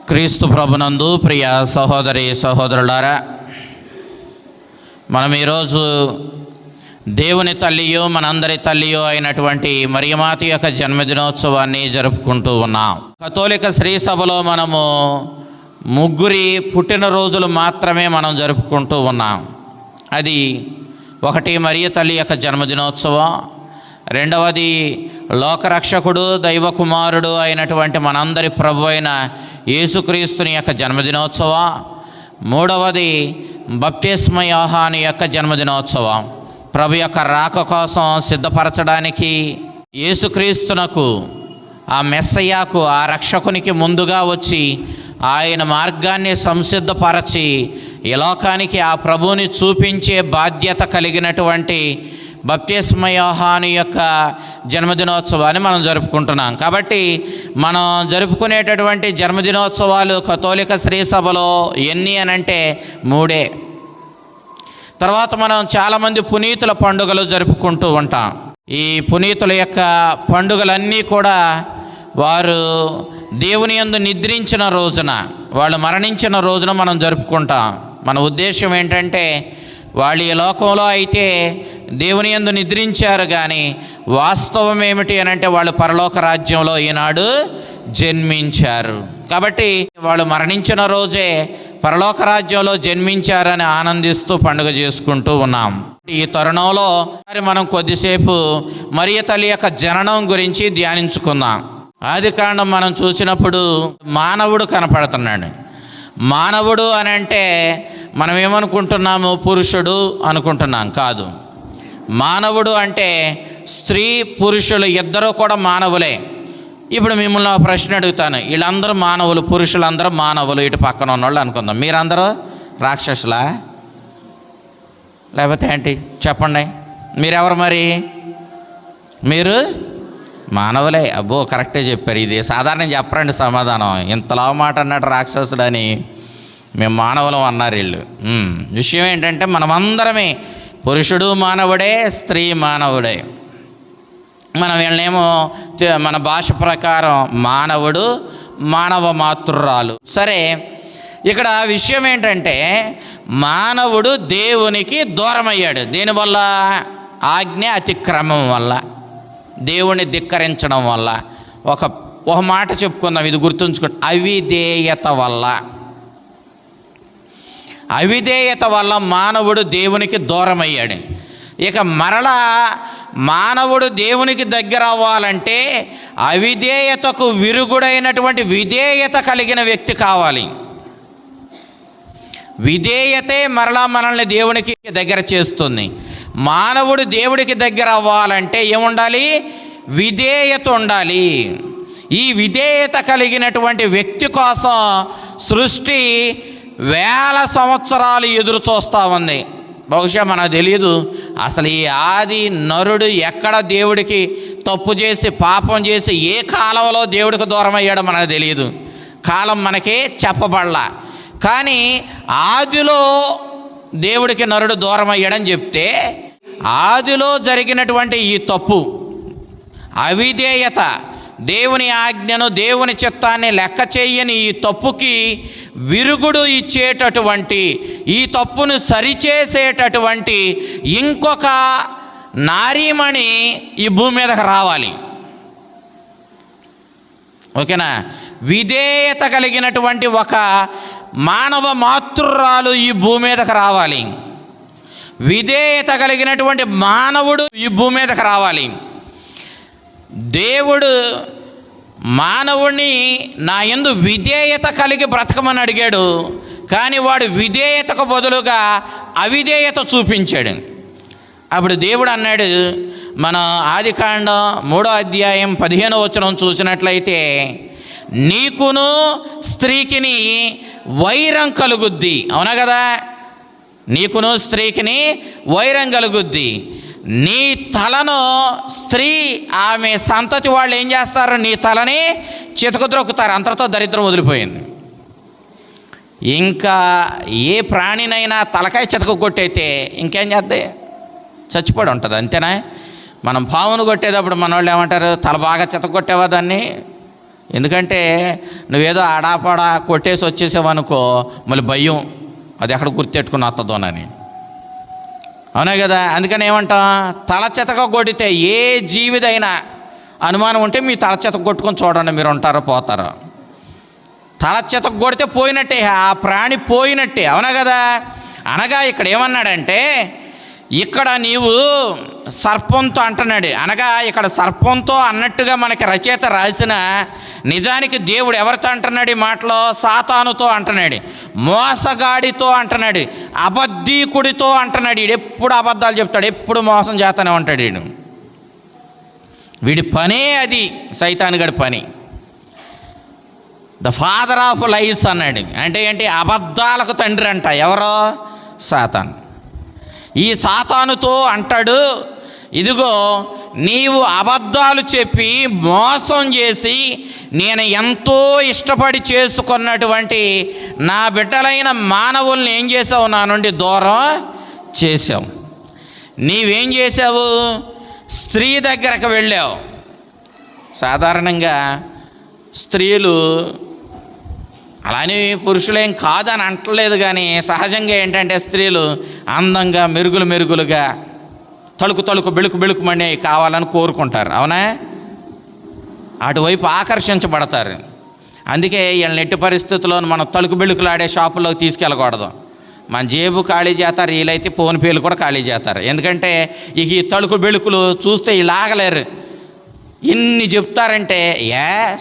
క్రీస్తు ప్రభునందు ప్రియ సహోదరి సహోదరులారా, మనం ఈరోజు దేవుని తల్లియో మనందరి తల్లియో అయినటువంటి మరియమాత యొక్క జన్మదినోత్సవాన్ని జరుపుకుంటూ ఉన్నాం. కథోలిక శ్రీ సభలో మనము ముగ్గురి పుట్టినరోజులు మాత్రమే మనం జరుపుకుంటూ ఉన్నాం. అది ఒకటి మరియ తల్లి యొక్క జన్మదినోత్సవం, రెండవది లోకరక్షకుడు దైవ కుమారుడు అయినటువంటి మనందరి ప్రభు అయిన యేసుక్రీస్తుని యొక్క జన్మదినోత్సవం, మూడవది బప్తిస్మ యోహాను యొక్క జన్మదినోత్సవం. ప్రభు యొక్క రాక కోసం సిద్ధపరచడానికి యేసుక్రీస్తునకు, ఆ మెస్సయ్యాకు, ఆ రక్షకునికి ముందుగా వచ్చి ఆయన మార్గాన్ని సంసిద్ధపరచి ఈ లోకానికి ఆ ప్రభువుని చూపించే బాధ్యత కలిగినటువంటి బప్తిస్మ యోహాను యొక్క జన్మదినోత్సవాన్ని మనం జరుపుకుంటున్నాం. కాబట్టి మనం జరుపుకునేటటువంటి జన్మదినోత్సవాలు కథోలిక శ్రీ సభలో ఎన్ని అనంటే 3. తర్వాత మనం చాలామంది పునీతుల పండుగలు జరుపుకుంటూ ఉంటాం. ఈ పునీతుల యొక్క పండుగలన్నీ కూడా వారు దేవుని యందు నిద్రించిన రోజున, వాళ్ళు మరణించిన రోజున మనం జరుపుకుంటాం. మన ఉద్దేశం ఏంటంటే వాళ్ళు ఈ లోకంలో అయితే దేవుని యందు నిద్రించారు, కానీ వాస్తవం ఏమిటి అని అంటే వాళ్ళు పరలోక రాజ్యంలో ఈనాడు జన్మించారు. కాబట్టి వాళ్ళు మరణించిన రోజే పరలోక రాజ్యంలో జన్మించారని ఆనందిస్తూ పండుగ చేసుకుంటూ ఉన్నాం. ఈ తరుణంలో మనం కొద్దిసేపు మరియ తల్లి యొక్క జననం గురించి ధ్యానించుకుందాం. ఆదికాండం మనం చూసినప్పుడు మానవుడు కనపడుతున్నాడు. మానవుడు అని అంటే మనం ఏమనుకుంటున్నాము? పురుషుడు అనుకుంటున్నాం. కాదు, మానవుడు అంటే స్త్రీ పురుషులు ఇద్దరూ కూడా మానవులే. ఇప్పుడు మిమ్మల్ని ఒక ప్రశ్న అడుగుతాను. వీళ్ళందరూ మానవులు, పురుషులందరూ మానవులు, ఇటు పక్కన ఉన్నవాళ్ళు అనుకుందాం. మీరందరూ రాక్షసులా లేకపోతే ఏంటి? చెప్పండి, మీరెవరు? మరి మీరు మానవులే. అబ్బో, కరెక్టే చెప్పారు. ఇది సాధారణ చెప్పరండి సమాధానం. ఇంతలా మాట అన్నాడు రాక్షసుడని. మేము మానవులం అన్నారు వీళ్ళు. విషయం ఏంటంటే మనమందరమే పురుషుడు మానవుడే, స్త్రీ మానవుడే. మనం వీళ్ళనేమో మన భాష ప్రకారం మానవుడు, మానవ మాతృరాలు. సరే, ఇక్కడ విషయం ఏంటంటే మానవుడు దేవునికి దూరం అయ్యాడు. దేనివల్ల? ఆజ్ఞ అతిక్రమం వల్ల, దేవుణ్ణి ధిక్కరించడం వల్ల. ఒక మాట చెప్పుకుందాం, ఇది గుర్తుంచుకోండి. అవిధేయత వల్ల. అవిధేయత వల్ల మానవుడు దేవునికి దూరం అయ్యాడు. ఇక మరలా మానవుడు దేవునికి దగ్గర అవ్వాలంటే అవిధేయతకు విరుగుడైనటువంటి విధేయత కలిగిన వ్యక్తి కావాలి. విధేయతే మరలా మనల్ని దేవునికి దగ్గర చేస్తుంది. మానవుడు దేవుడికి దగ్గర అవ్వాలంటే ఏముండాలి? విధేయత ఉండాలి. ఈ విధేయత కలిగినటువంటి వ్యక్తి కోసం సృష్టి వేల సంవత్సరాలు ఎదురు చూస్తూ ఉంది. బహుశా మనకు తెలియదు అసలు ఈ ఆది నరుడు ఎక్కడ దేవుడికి తప్పు చేసి పాపం చేసి ఏ కాలంలో దేవుడికి దూరం అయ్యాడో మనకు తెలియదు. కాలం మనకి చెప్పబడలా. కానీ ఆదిలో దేవుడికి నరుడు దూరం అయ్యాడని చెప్తే, ఆదిలో జరిగినటువంటి ఈ తప్పు, అవిధేయత, దేవుని ఆజ్ఞను, దేవుని చిత్తాన్ని లెక్క చేయని ఈ తప్పుకి విరుగుడు ఇచ్చేటటువంటి, ఈ తప్పును సరిచేసేటటువంటి ఇంకొక నారీమణి ఈ భూమి మీదకి రావాలి. ఓకేనా? విధేయత కలిగినటువంటి ఒక మానవ మాతృరాలు ఈ భూమి మీదకి రావాలి. విధేయత కలిగినటువంటి మానవుడు ఈ భూమి మీదకి రావాలి. దేవుడు మానవుడిని నా యందు విధేయత కలిగి బ్రతకమని అడిగాడు, కానీ వాడు విధేయతకు బదులుగా అవిధేయత చూపించాడు. అప్పుడు దేవుడు అన్నాడు, మన ఆదికాండం 3వ అధ్యాయం 15వ వచనం చూసినట్లయితే, నీకును స్త్రీకిని వైరం కలుగుద్ది. అవునా కదా? నీకును స్త్రీకిని వైరం కలుగుద్ది. నీ తలను స్త్రీ, ఆమె సంతతి వాళ్ళు ఏం చేస్తారు? నీ తలని చితకద్రొక్కుతారు. అంతటితో దరిద్రం వదిలిపోయింది. ఇంకా ఏ ప్రాణినైనా తలకాయ చితక కొట్టయితే ఇంకేం చేద్దే? చచ్చిపోయి ఉంటుంది. అంతేనా? మనం పావును కొట్టేటప్పుడు మన వాళ్ళు ఏమంటారు? తల బాగా చితక కొట్టేవా దాన్ని? ఎందుకంటే నువ్వేదో ఆడాపాడా కొట్టేసి వచ్చేసావనుకో మళ్ళీ భయం, అది ఎక్కడ గుర్తెట్టుకుని వస్తుందోనని. అవునా కదా? అందుకని ఏమంటాం, తలచెతక కొడితే ఏ జీవిదైనా అనుమానం ఉంటే మీ తలచెతక కొట్టుకొని చూడండి, మీరు ఉంటారో పోతారో. తలచెతక కొడితే పోయినట్టే, ఆ ప్రాణి పోయినట్టే. అవునా కదా? అనగా ఇక్కడ ఏమన్నాడంటే, ఇక్కడ నీవు సర్పంతో అంటున్నాడు. అనగా ఇక్కడ సర్పంతో అన్నట్టుగా మనకి రచయిత రాసిన, నిజానికి దేవుడు ఎవరితో అంటున్నాడు ఈ మాటలో? సాతానుతో అంటున్నాడు, మోసగాడితో అంటున్నాడు, అబద్ధీకుడితో అంటున్నాడు. వీడు ఎప్పుడు అబద్ధాలు చెప్తాడు, ఎప్పుడు మోసం చేస్తూనే ఉంటాడు. వీడి పనే అది, సైతానుగాడి పని. ద ఫాదర్ ఆఫ్ లైస్ అన్నాడు. అంటే ఏంటి? అబద్ధాలకు తండ్రి అంట. ఎవరో? సాతాన్. ఈ సాతానుతో అంటాడు, ఇదిగో నీవు అబద్ధాలు చెప్పి మోసం చేసి నేను ఎంతో ఇష్టపడి చేసుకున్నటువంటి నా బిడ్డలైన మానవుల్ని ఏం చేసావు? నా నుండి దూరం చేసావు. నీవేం చేసావు? స్త్రీ దగ్గరకు వెళ్ళావు. సాధారణంగా స్త్రీలు, అలానే పురుషులేం కాదని అంటలేదు, కానీ సహజంగా ఏంటంటే స్త్రీలు అందంగా మెరుగులుగా తలుకు బెళుకుమని కావాలని కోరుకుంటారు. అవునా? అటువైపు ఆకర్షించబడతారు. అందుకే వీళ్ళని ఎట్టి పరిస్థితుల్లో మనం తలుకు బెళుకులాడే షాపుల్లోకి తీసుకెళ్ళకూడదు. మన జేబు ఖాళీ చేస్తారు, వీళ్ళైతే ఫోన్పేలు కూడా ఖాళీ చేస్తారు. ఎందుకంటే ఇక ఈ తలుకు బెళుకులు చూస్తే వీళ్ళు ఆగలేరు. ఇన్ని చెప్తారంటే,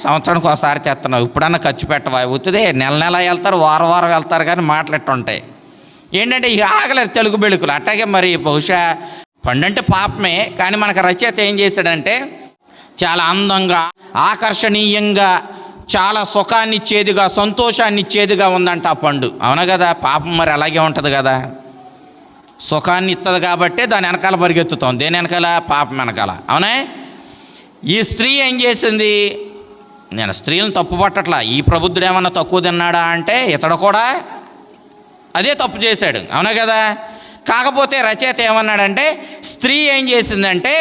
సంవత్సరానికి ఒకసారి తెస్తున్నావు, ఇప్పుడన్నా ఖర్చు పెట్టవా? అవుతుంది, నెల వెళ్తారు, వారం వెళ్తారు, కానీ మాట్లాడుతుంటాయి. ఏంటంటే ఇక ఆగలేరు తెలుగు బెళుకులు. అట్టాగే మరి బహుశా పండంటే పాపమే, కానీ మనకు రచయిత ఏం చేశాడంటే, చాలా అందంగా, ఆకర్షణీయంగా, చాలా సుఖాన్ని ఇచ్చేదిగా, సంతోషాన్ని ఇచ్చేదిగా ఉందంట ఆ పండు. అవునా కదా? పాపం మరి అలాగే ఉంటుంది కదా, సుఖాన్ని ఇస్తుంది కాబట్టి దాని వెనకాల పరిగెత్తుతాం. దేని వెనకాల? పాపం వెనకాల. అవునా? ఈ స్త్రీ ఏం చేసింది? నేను స్త్రీలను తప్పు పట్టట్లా, ఈ ప్రబుద్ధుడు ఏమన్నా తక్కువ తిన్నాడా అంటే ఇతడు కూడా అదే తప్పు చేశాడు. అవునా కదా? కాకపోతే రచయిత ఏమన్నాడంటే, స్త్రీ ఏం చేసిందంటే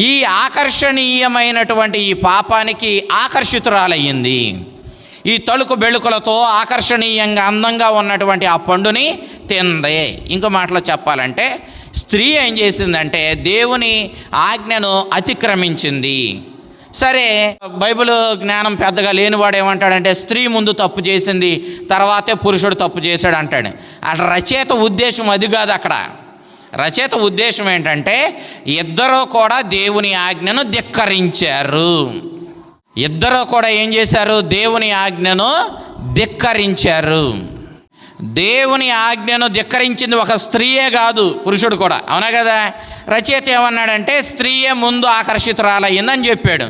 ఈ ఆకర్షణీయమైనటువంటి ఈ పాపానికి ఆకర్షితురాలయ్యింది. ఈ తలుకు బెళుకులతో ఆకర్షణీయంగా అందంగా ఉన్నటువంటి ఆ పండుని తిందే. ఇంకో మాటలో చెప్పాలంటే, స్త్రీ ఏం చేసిందంటే దేవుని ఆజ్ఞను అతిక్రమించింది. సరే, బైబిల్ జ్ఞానం పెద్దగా లేనివాడు ఏమంటాడంటే, స్త్రీ ముందు తప్పు చేసింది, తర్వాతే పురుషుడు తప్పు చేశాడు అంటాడు. అట్లా రచయిత ఉద్దేశం అది కాదు. అక్కడ రచయిత ఉద్దేశం ఏంటంటే, ఇద్దరూ కూడా దేవుని ఆజ్ఞను ధిక్కరించారు. ఇద్దరూ కూడా ఏం చేశారు? దేవుని ఆజ్ఞను ధిక్కరించారు. దేవుని ఆజ్ఞను ధిక్కరించింది ఒక స్త్రీయే కాదు, పురుషుడు కూడా. అవునా కదా? రచయిత ఏమన్నాడంటే, స్త్రీయే ముందు ఆకర్షితురాలయ్యిందని చెప్పాడు.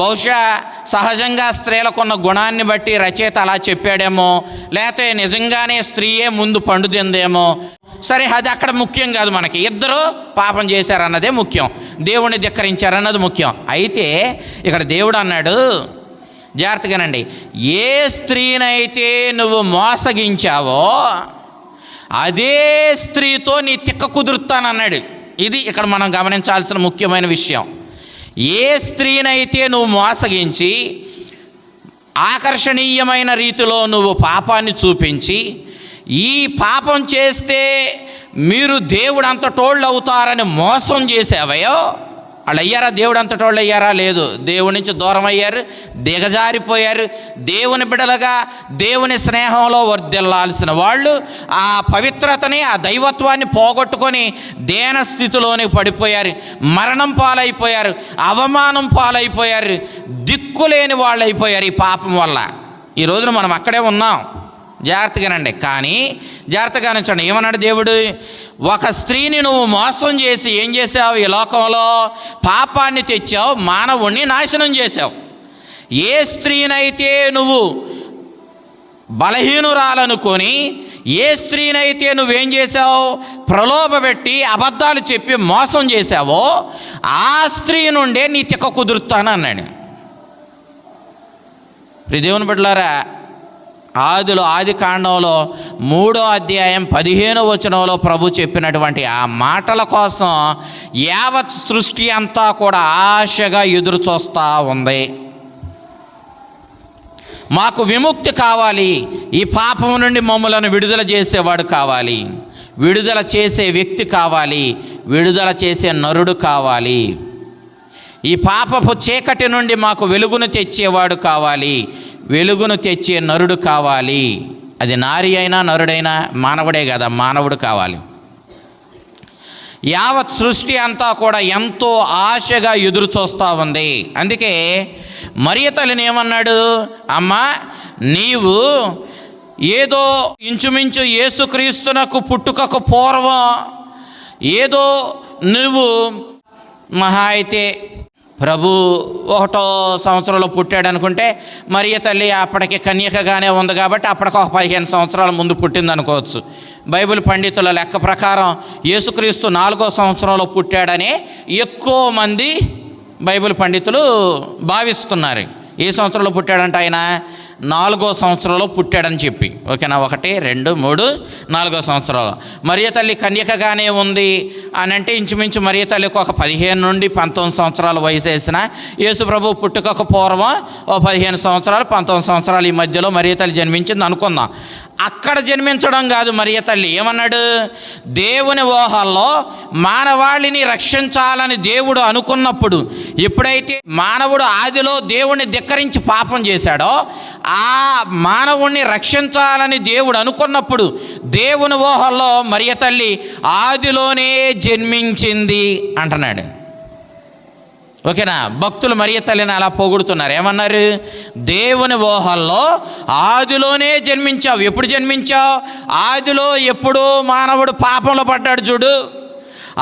బహుశా సహజంగా స్త్రీలకున్న గుణాన్ని బట్టి రచయిత అలా చెప్పాడేమో, లేకపోతే నిజంగానే స్త్రీయే ముందు పండు తిందేమో. సరే, అది అక్కడ ముఖ్యం కాదు. మనకి ఇద్దరు పాపం చేశారన్నదే ముఖ్యం, దేవుణ్ణి ధిక్కరించారన్నది ముఖ్యం. అయితే ఇక్కడ దేవుడు అన్నాడు, జాగ్రత్తగానండి, ఏ స్త్రీనైతే నువ్వు మోసగించావో అదే స్త్రీతో నీ తిక్క కుదురుతానన్నాడు. ఇది ఇక్కడ మనం గమనించాల్సిన ముఖ్యమైన విషయం. ఏ స్త్రీనైతే నువ్వు మోసగించి ఆకర్షణీయమైన రీతిలో నువ్వు పాపాన్ని చూపించి, ఈ పాపం చేస్తే మీరు దేవుడు అంతటోళ్ళు అవుతారని మోసం చేసావయో, వాళ్ళు అయ్యారా? దేవుడు అంతటోళ్ళు అయ్యారా? లేదు. దేవుడి నుంచి దూరం అయ్యారు, దిగజారిపోయారు. దేవుని బిడలుగా దేవుని స్నేహంలో వర్ధిల్లాల్సిన వాళ్ళు ఆ పవిత్రతని, ఆ దైవత్వాన్ని పోగొట్టుకొని దేన స్థితిలోనికి పడిపోయారు, మరణం పాలైపోయారు, అవమానం పాలైపోయారు, దిక్కులేని వాళ్ళు అయిపోయారు ఈ పాపం వల్ల. ఈ రోజున మనం అక్కడే ఉన్నాం. జాగ్రత్తగానండి. కానీ జాగ్రత్తగా నుంచండి, ఏమన్నాడు దేవుడు? ఒక స్త్రీని నువ్వు మోసం చేసి ఏం చేసావు? ఈ లోకంలో పాపాన్ని తెచ్చావు, మానవుణ్ణి నాశనం చేసావు. ఏ స్త్రీనైతే నువ్వు బలహీనురాలనుకొని, ఏ స్త్రీనైతే నువ్వేం చేసావు? ప్రలోభపెట్టి అబద్ధాలు చెప్పి మోసం చేసావో ఆ స్త్రీ నుండే నీ తిక్క కుదురుతాను అన్నాడు. దేవుని బిడ్డలారా, ఆది కాండంలో 3వ అధ్యాయం 15వ వచనంలో ప్రభు చెప్పినటువంటి ఆ మాటల కోసం యావత్ సృష్టి అంతా కూడా ఆశగా ఎదురు చూస్తూ ఉంది. మాకు విముక్తి కావాలి, ఈ పాపం నుండి మమ్మలను విడుదల చేసేవాడు కావాలి, విడుదల చేసే వ్యక్తి కావాలి, విడుదల చేసే నరుడు కావాలి. ఈ పాపపు చీకటి నుండి మాకు వెలుగును తెచ్చేవాడు కావాలి, వెలుగును తెచ్చే నరుడు కావాలి. అది నారి అయినా నరుడైనా మానవుడే కదా, మానవుడు కావాలి. యావత్ సృష్టి అంతా కూడా ఎంతో ఆశగా ఎదురు చూస్తూ ఉంది. అందుకే మరియ తల్లిని ఏమన్నాడు, అమ్మా నీవు ఏదో ఇంచుమించు యేసుక్రీస్తునకు పుట్టుకకు పూర్వం ఏదో నువ్వు మహా అయితే ప్రభు 1వ సంవత్సరంలో పుట్టాడు అనుకుంటే, మరియ తల్లి అప్పటికి కన్యకగానే ఉంది కాబట్టి అప్పటికి ఒక 15 సంవత్సరాల ముందు పుట్టింది అనుకోవచ్చు. బైబిల్ పండితుల లెక్క ప్రకారం యేసుక్రీస్తు 4వ సంవత్సరంలో పుట్టాడని ఎక్కువ మంది బైబిల్ పండితులు భావిస్తున్నారు. ఏ సంవత్సరంలో పుట్టాడంటే ఆయన 4వ సంవత్సరంలో పుట్టాడని చెప్పి, ఓకేనా, 1, 2, 3, 4వ సంవత్సరంలో. మరియ తల్లి కన్యకగానే ఉంది అని అంటే ఇంచుమించు మరియ తల్లికి ఒక 15 నుండి 19 సంవత్సరాల వయసు వేసిన, యేసు ప్రభు పుట్టుకకు పూర్వం ఓ 15 సంవత్సరాలు 19 సంవత్సరాలు ఈ మధ్యలో మరియ తల్లి జన్మించింది అనుకుందాం. అక్కడ జన్మించడం కాదు, మరియ తల్లి ఏమన్నాడు, దేవుని ఊహల్లో మానవాళిని రక్షించాలని దేవుడు అనుకున్నప్పుడు, ఎప్పుడైతే మానవుడు ఆదిలో దేవుణ్ణి ధిక్కరించి పాపం చేశాడో, ఆ మానవుణ్ణి రక్షించాలని దేవుడు అనుకున్నప్పుడు దేవుని ఊహల్లో మరియ తల్లి ఆదిలోనే జన్మించింది అంటున్నాడు. ఓకేనా, భక్తులు మరియ తల్లిని అలా పొగుడుతున్నారు. ఏమన్నారు, దేవుని ఊహల్లో ఆదిలోనే జన్మించావు. ఎప్పుడు జన్మించావు? ఆదిలో ఎప్పుడు మానవుడు పాపంలో పడ్డాడు చూడు,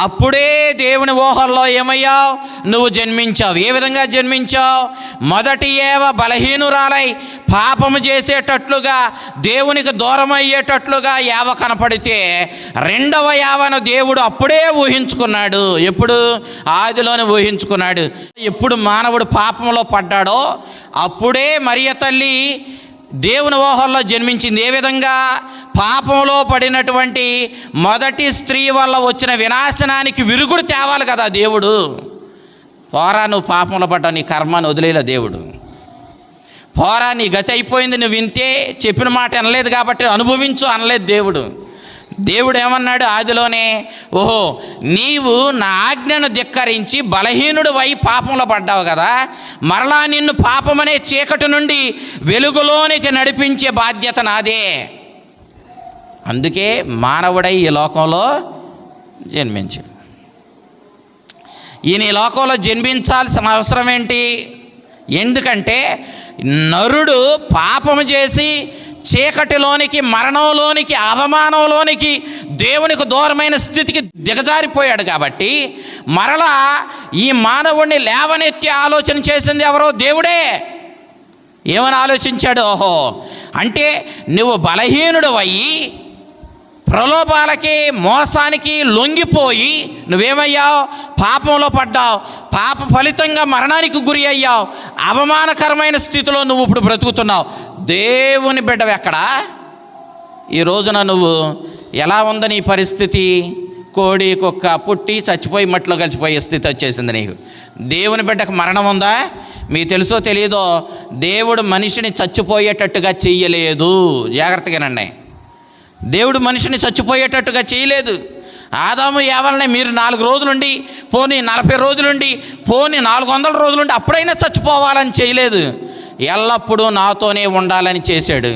అప్పుడే దేవుని ఊహల్లో ఏమయ్యావు, నువ్వు జన్మించావు. ఏ విధంగా జన్మించావు? మొదటి ఏవ బలహీనురాలై పాపము చేసేటట్లుగా, దేవునికి దూరం అయ్యేటట్లుగా యావ కనపడితే, 2వ యావను దేవుడు అప్పుడే ఊహించుకున్నాడు. ఎప్పుడు? ఆదిలోనే ఊహించుకున్నాడు. ఎప్పుడు మానవుడు పాపంలో పడ్డాడో అప్పుడే మరియ తల్లి దేవుని ఊహల్లో జన్మించింది. ఏ విధంగా? పాపంలో పడినటువంటి మొదటి స్త్రీ వల్ల వచ్చిన వినాశనానికి విరుగుడు తేవాలి కదా దేవుడు. పోరా నువ్వు పాపంలో పడ్డావు, నీ కర్మను వదిలేలా దేవుడు. పోరా నీ గతి అయిపోయింది, నువ్వు వింటే చెప్పిన మాట అనలేదు కాబట్టి అనుభవించు అనలేదు దేవుడు. దేవుడు ఏమన్నాడు ఆదిలోనే, ఓహో నీవు నా ఆజ్ఞను ధిక్కరించి బలహీనుడు అయి పాపంలో పడ్డావు కదా, మరలా నిన్ను పాపమనే చీకటి నుండి వెలుగులోనికి నడిపించే బాధ్యత నాదే. అందుకే మానవుడై ఈ లోకంలో జన్మించాడు. ఈయన ఈ లోకంలో జన్మించాల్సిన అవసరం ఏంటి? ఎందుకంటే నరుడు పాపము చేసి చీకటిలోనికి, మరణంలోనికి, అవమానంలోనికి, దేవునికి దూరమైన స్థితికి దిగజారిపోయాడు కాబట్టి మరలా ఈ మానవుడిని లేవనెత్తి ఆలోచన చేసింది ఎవరో? దేవుడే. ఏమని ఆలోచించాడు? ఓహో అంటే నువ్వు బలహీనుడు అయ్యి ప్రలోభాలకి, మోసానికి లొంగిపోయి నువ్వేమయ్యావు? పాపంలో పడ్డావు. పాప ఫలితంగా మరణానికి గురి అయ్యావు. అవమానకరమైన స్థితిలో నువ్వు ఇప్పుడు బ్రతుకుతున్నావు. దేవుని బిడ్డవి ఎక్కడ? ఈ రోజున నువ్వు ఎలా ఉంది నీ పరిస్థితి? కోడి కుక్క పుట్టి చచ్చిపోయి మట్టిలో కలిసిపోయే స్థితి వచ్చేసింది నీకు. దేవుని బిడ్డకు మరణం ఉందా? మీకు తెలుసో తెలియదో, దేవుడు మనిషిని చచ్చిపోయేటట్టుగా చెయ్యలేదు. జాగ్రత్తగానండి, దేవుడు మనిషిని చచ్చిపోయేటట్టుగా చేయలేదు. ఆదాము ఏవల్ని మీరు 4 రోజులుండి, పోనీ 40 రోజులుండి, పోనీ 400 రోజులుండి అప్పుడైనా చచ్చిపోవాలని చేయలేదు. ఎల్లప్పుడూ నాతోనే ఉండాలని చేశాడు.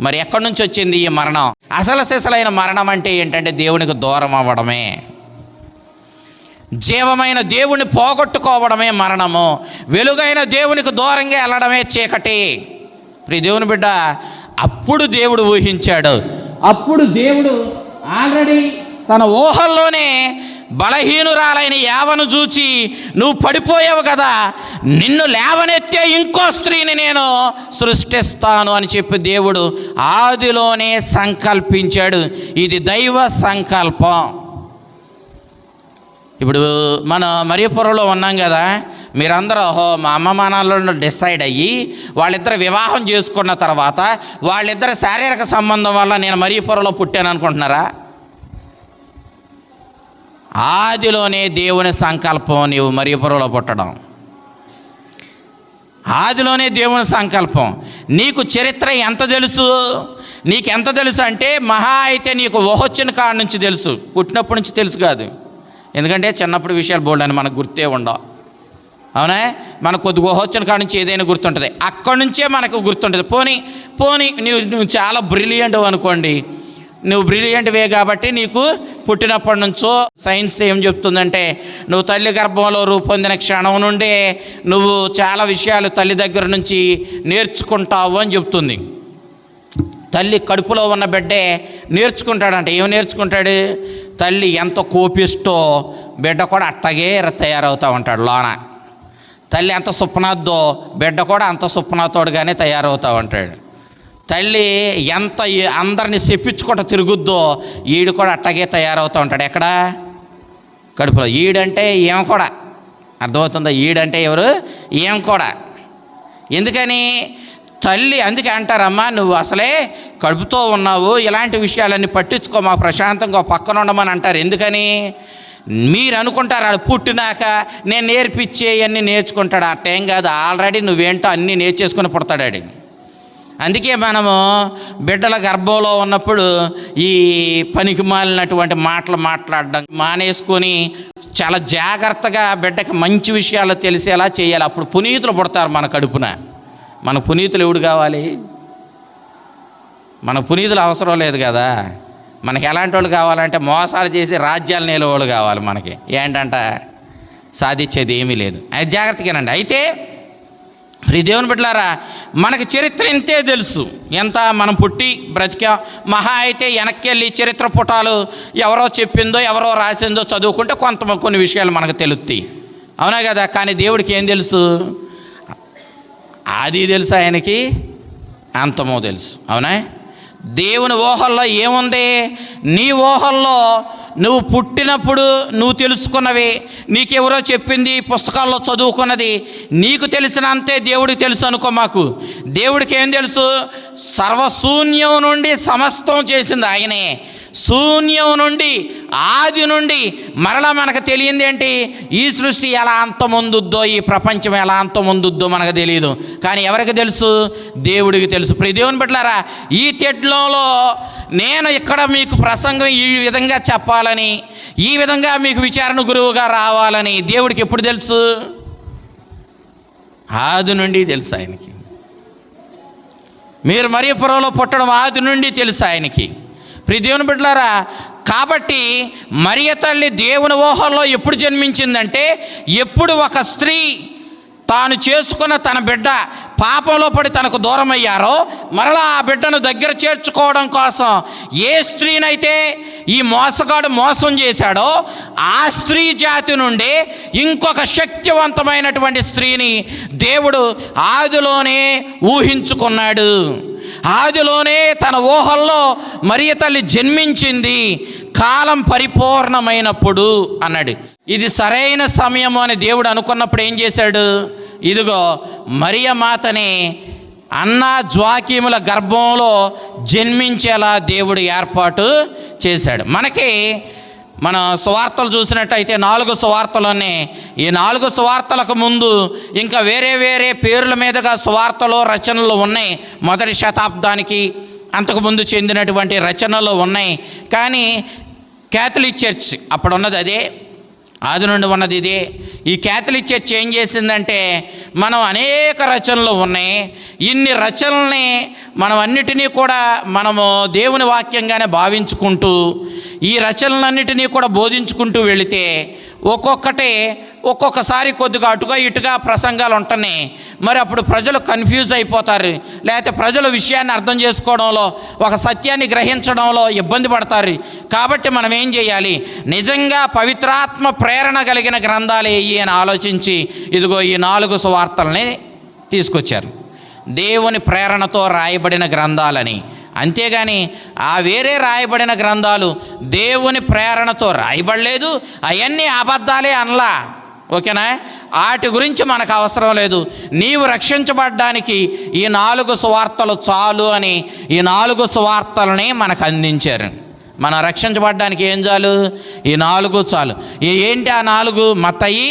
మరి ఎక్కడి నుంచి వచ్చింది ఈ మరణం? అసలు సిసలైన మరణం అంటే ఏంటంటే దేవునికి దూరం అవ్వడమే. జీవమైన దేవుని పోగొట్టుకోవడమే మరణము. వెలుగైన దేవునికి దూరంగా వెళ్ళడమే చీకటి. ప్రియ దేవుని బిడ్డ, అప్పుడు దేవుడు ఊహించాడు. అప్పుడు దేవుడు ఆల్రెడీ తన ఊహల్లోనే బలహీనురాలైన యావను చూచి, నువ్వు పడిపోయావు కదా, నిన్ను లేవనెత్తే ఇంకో స్త్రీని నేను సృష్టిస్తాను అని చెప్పి దేవుడు ఆదిలోనే సంకల్పించాడు. ఇది దైవ సంకల్పం. ఇప్పుడు మన మరియపురంలో ఉన్నాం కదా, మీరందరూ మా అమ్మ నాన్నలను డిసైడ్ అయ్యి వాళ్ళిద్దరు వివాహం చేసుకున్న తర్వాత వాళ్ళిద్దరు శారీరక సంబంధం వల్ల నేను మరియపురంలో పుట్టాను అనుకుంటున్నారా? ఆదిలోనే దేవుని సంకల్పం నీవు మరియపురంలో పుట్టడం. ఆదిలోనే దేవుని సంకల్పం. నీకు చరిత్ర ఎంత తెలుసు? నీకెంత తెలుసు అంటే మహా అయితే నీకు ఊహొచ్చిన కాడ నుంచి తెలుసు, పుట్టినప్పటి నుంచి తెలుసు కాదు. ఎందుకంటే చిన్నప్పుడు విషయాలు బోల్డని మనకు గుర్తే ఉండవు. అవునా? మనకు కొద్దిగా ఊహొచ్చిన కాడ నుంచి ఏదైనా గుర్తుంటుంది, అక్కడి నుంచే మనకు గుర్తుంటుంది. పోనీ నువ్వు చాలా బ్రిలియంట్ అనుకోండి, నువ్వు బ్రిలియంట్వే కాబట్టి నీకు పుట్టినప్పటి నుంచో సైన్స్ ఏం చెప్తుందంటే నువ్వు తల్లి గర్భంలో రూపొందిన క్షణం నుండే నువ్వు చాలా విషయాలు తల్లి దగ్గర నుంచి నేర్చుకుంటావు అని చెప్తుంది. తల్లి కడుపులో ఉన్న బిడ్డే నేర్చుకుంటాడంట. ఏం నేర్చుకుంటాడు? తల్లి ఎంత కోపిస్టో బిడ్డ కూడా అట్టగే తయారవుతూ ఉంటాడు లోన. తల్లి ఎంత సుప్నాద్దో బిడ్డ కూడా అంత సుప్నాతోడుగానే తయారవుతూ ఉంటాడు. తల్లి ఎంత అందరిని చెప్పించుకుంటూ తిరుగుద్దో ఈడు కూడా అట్టగే తయారవుతూ ఉంటాడు. ఎక్కడ? కడుపులో. ఈడంటే ఏం కూడా అర్థమవుతుందా? ఈడంటే ఎవరు? ఏం కూడా. ఎందుకని? తల్లి. అందుకే అంటారమ్మా, నువ్వు అసలే కడుపుతో ఉన్నావు, ఇలాంటి విషయాలన్నీ పట్టించుకో, మా ప్రశాంతంగా పక్కన ఉండమని అంటారు. ఎందుకని? మీరు అనుకుంటారు ఆడు పుట్టినాక నేను నేర్పించేవన్నీ నేర్చుకుంటాడు. ఆ టైం కాదు, ఆల్రెడీ నువ్వేంటో అన్నీ నేర్చేసుకుని పుడతాడు. అందుకే మనము బిడ్డల గర్భంలో ఉన్నప్పుడు ఈ పనికి మాలినటువంటి మాటలు మాట్లాడడం మానేసుకొని చాలా జాగ్రత్తగా బిడ్డకి మంచి విషయాలు తెలిసేలా చేయాలి. అప్పుడు పునీతులు పుడతారు మన కడుపున. మన పునీతులు ఎవడు కావాలి? మన పునీతులు అవసరం లేదు కదా. మనకి ఎలాంటి వాళ్ళు కావాలంటే మోసాలు చేసి రాజ్యాలు నేలేవాళ్ళు కావాలి. మనకి ఏంటంట సాధించేది ఏమీ లేదు. అది జాగ్రత్తగానండి. అయితే దేవుని బిడ్డలారా, మనకి చరిత్ర ఇంతే తెలుసు. ఎంత మనం పుట్టి బ్రతికా మహా అయితే వెనక్కి వెళ్ళి చరిత్ర పుటాలు ఎవరో చెప్పిందో ఎవరో రాసిందో చదువుకుంటే కొన్ని విషయాలు మనకు తెలుస్తాయి. అవునా కదా? కానీ దేవుడికి ఏం తెలుసు? ఆది తెలుసు, ఆయనకి అంతమో తెలుసు. అవునా? దేవుని ఊహల్లో ఏముంది? నీ ఊహల్లో నువ్వు పుట్టినప్పుడు నువ్వు తెలుసుకున్నవి, నీకెవరో చెప్పింది, పుస్తకాల్లో చదువుకున్నది నీకు తెలిసినంతే దేవుడికి తెలుసు అనుకో. మాకు దేవుడికి ఏం తెలుసు? సర్వశూన్యం నుండి సమస్తం చేసింది ఆయనే. శూన్యం నుండి, ఆది నుండి మరలా మనకు తెలియంది ఏంటి? ఈ సృష్టి ఎలా అంతమొందుద్దో, ఈ ప్రపంచం ఎలా అంతమొందుద్దో మనకు తెలియదు. కానీ ఎవరికి తెలుసు? దేవుడికి తెలుసు. దేవుని బిడ్డలారా, ఈ తెడ్లలో నేను ఇక్కడ మీకు ప్రసంగం ఈ విధంగా చెప్పాలని, ఈ విధంగా మీకు విచారణ గురువుగా రావాలని దేవుడికి ఎప్పుడు తెలుసు? ఆది నుండి తెలుసు ఆయనకి. మీరు మరియపురంలో పుట్టడం ఆది నుండి తెలుసు ఆయనకి. దేవుని బిడ్డలారా, కాబట్టి మరియ తల్లి దేవుని ఊహల్లో ఎప్పుడు జన్మించిందంటే, ఎప్పుడు ఒక స్త్రీ తాను చేసుకున్న తన బిడ్డ పాపంలో పడి తనకు దూరం అయ్యారో మరలా ఆ బిడ్డను దగ్గర చేర్చుకోవడం కోసం ఏ స్త్రీనైతే ఈ మోసగాడు మోసం చేశాడో ఆ స్త్రీ జాతి నుండి ఇంకొక శక్తివంతమైనటువంటి స్త్రీని దేవుడు ఆదిలోనే ఊహించుకున్నాడు. ఆదిలోనే తన ఊహల్లో మరియ తల్లి జన్మించింది కాలం పరిపూర్ణమైనప్పుడు అన్నాడు. ఇది సరైన సమయము అని దేవుడు అనుకున్నప్పుడు ఏం చేశాడు? ఇదిగో మరియ మాతని అన్నా జ్వాకీముల గర్భంలో జన్మించేలా దేవుడు ఏర్పాటు చేశాడు. మనకి మన సువార్తలు చూసినట్టయితే 4 సువార్తలోనే, ఈ 4 సువార్తలకు ముందు ఇంకా వేరే వేరే పేర్ల మీదుగా సువార్తలు రచనలు ఉన్నాయి. మొదటి శతాబ్దానికి అంతకుముందు చెందినటువంటి రచనలు ఉన్నాయి. కానీ క్యాథలిక్ చర్చ్ అప్పుడు ఉన్నది అదే, ఆది నుండి ఉన్నది ఇదే. ఈ క్యాథలిక్ చర్చ్ ఏం చేసిందంటే, మనం అనేక రచనలు ఉన్నాయి, ఇన్ని రచనల్ని మనం అన్నిటినీ కూడా మనము దేవుని వాక్యంగానే భావించుకుంటూ ఈ రచనలన్నిటినీ కూడా బోధించుకుంటూ వెళితే ఒక్కొక్కసారి కొద్దిగా అటుగా ఇటుగా ప్రసంగాలు ఉంటున్నాయి. మరి అప్పుడు ప్రజలు కన్ఫ్యూజ్ అయిపోతారు, లేకపోతే ప్రజలు విషయాన్ని అర్థం చేసుకోవడంలో, ఒక సత్యాన్ని గ్రహించడంలో ఇబ్బంది పడతారు. కాబట్టి మనం ఏం చేయాలి? నిజంగా పవిత్రాత్మ ప్రేరణ కలిగిన గ్రంథాలు ఏవి అని ఆలోచించి ఇదిగో ఈ 4 సువార్తల్ని తీసుకొచ్చారు. దేవుని ప్రేరణతో రాయబడిన గ్రంథాలని. అంతేగాని ఆ వేరే రాయబడిన గ్రంథాలు దేవుని ప్రేరణతో రాయబడలేదు, అవన్నీ అబద్ధాలే అనలా. ఓకేనా? వాటి గురించి మనకు అవసరం లేదు. నీవు రక్షించబడ్డానికి ఈ 4 సువార్తలు చాలు అని ఈ 4 సువార్తలని మనకు అందించారు. మనం రక్షించబడ్డానికి ఏం చాలు? ఈ 4 చాలు. ఏంటి ఆ 4? మత్తయి,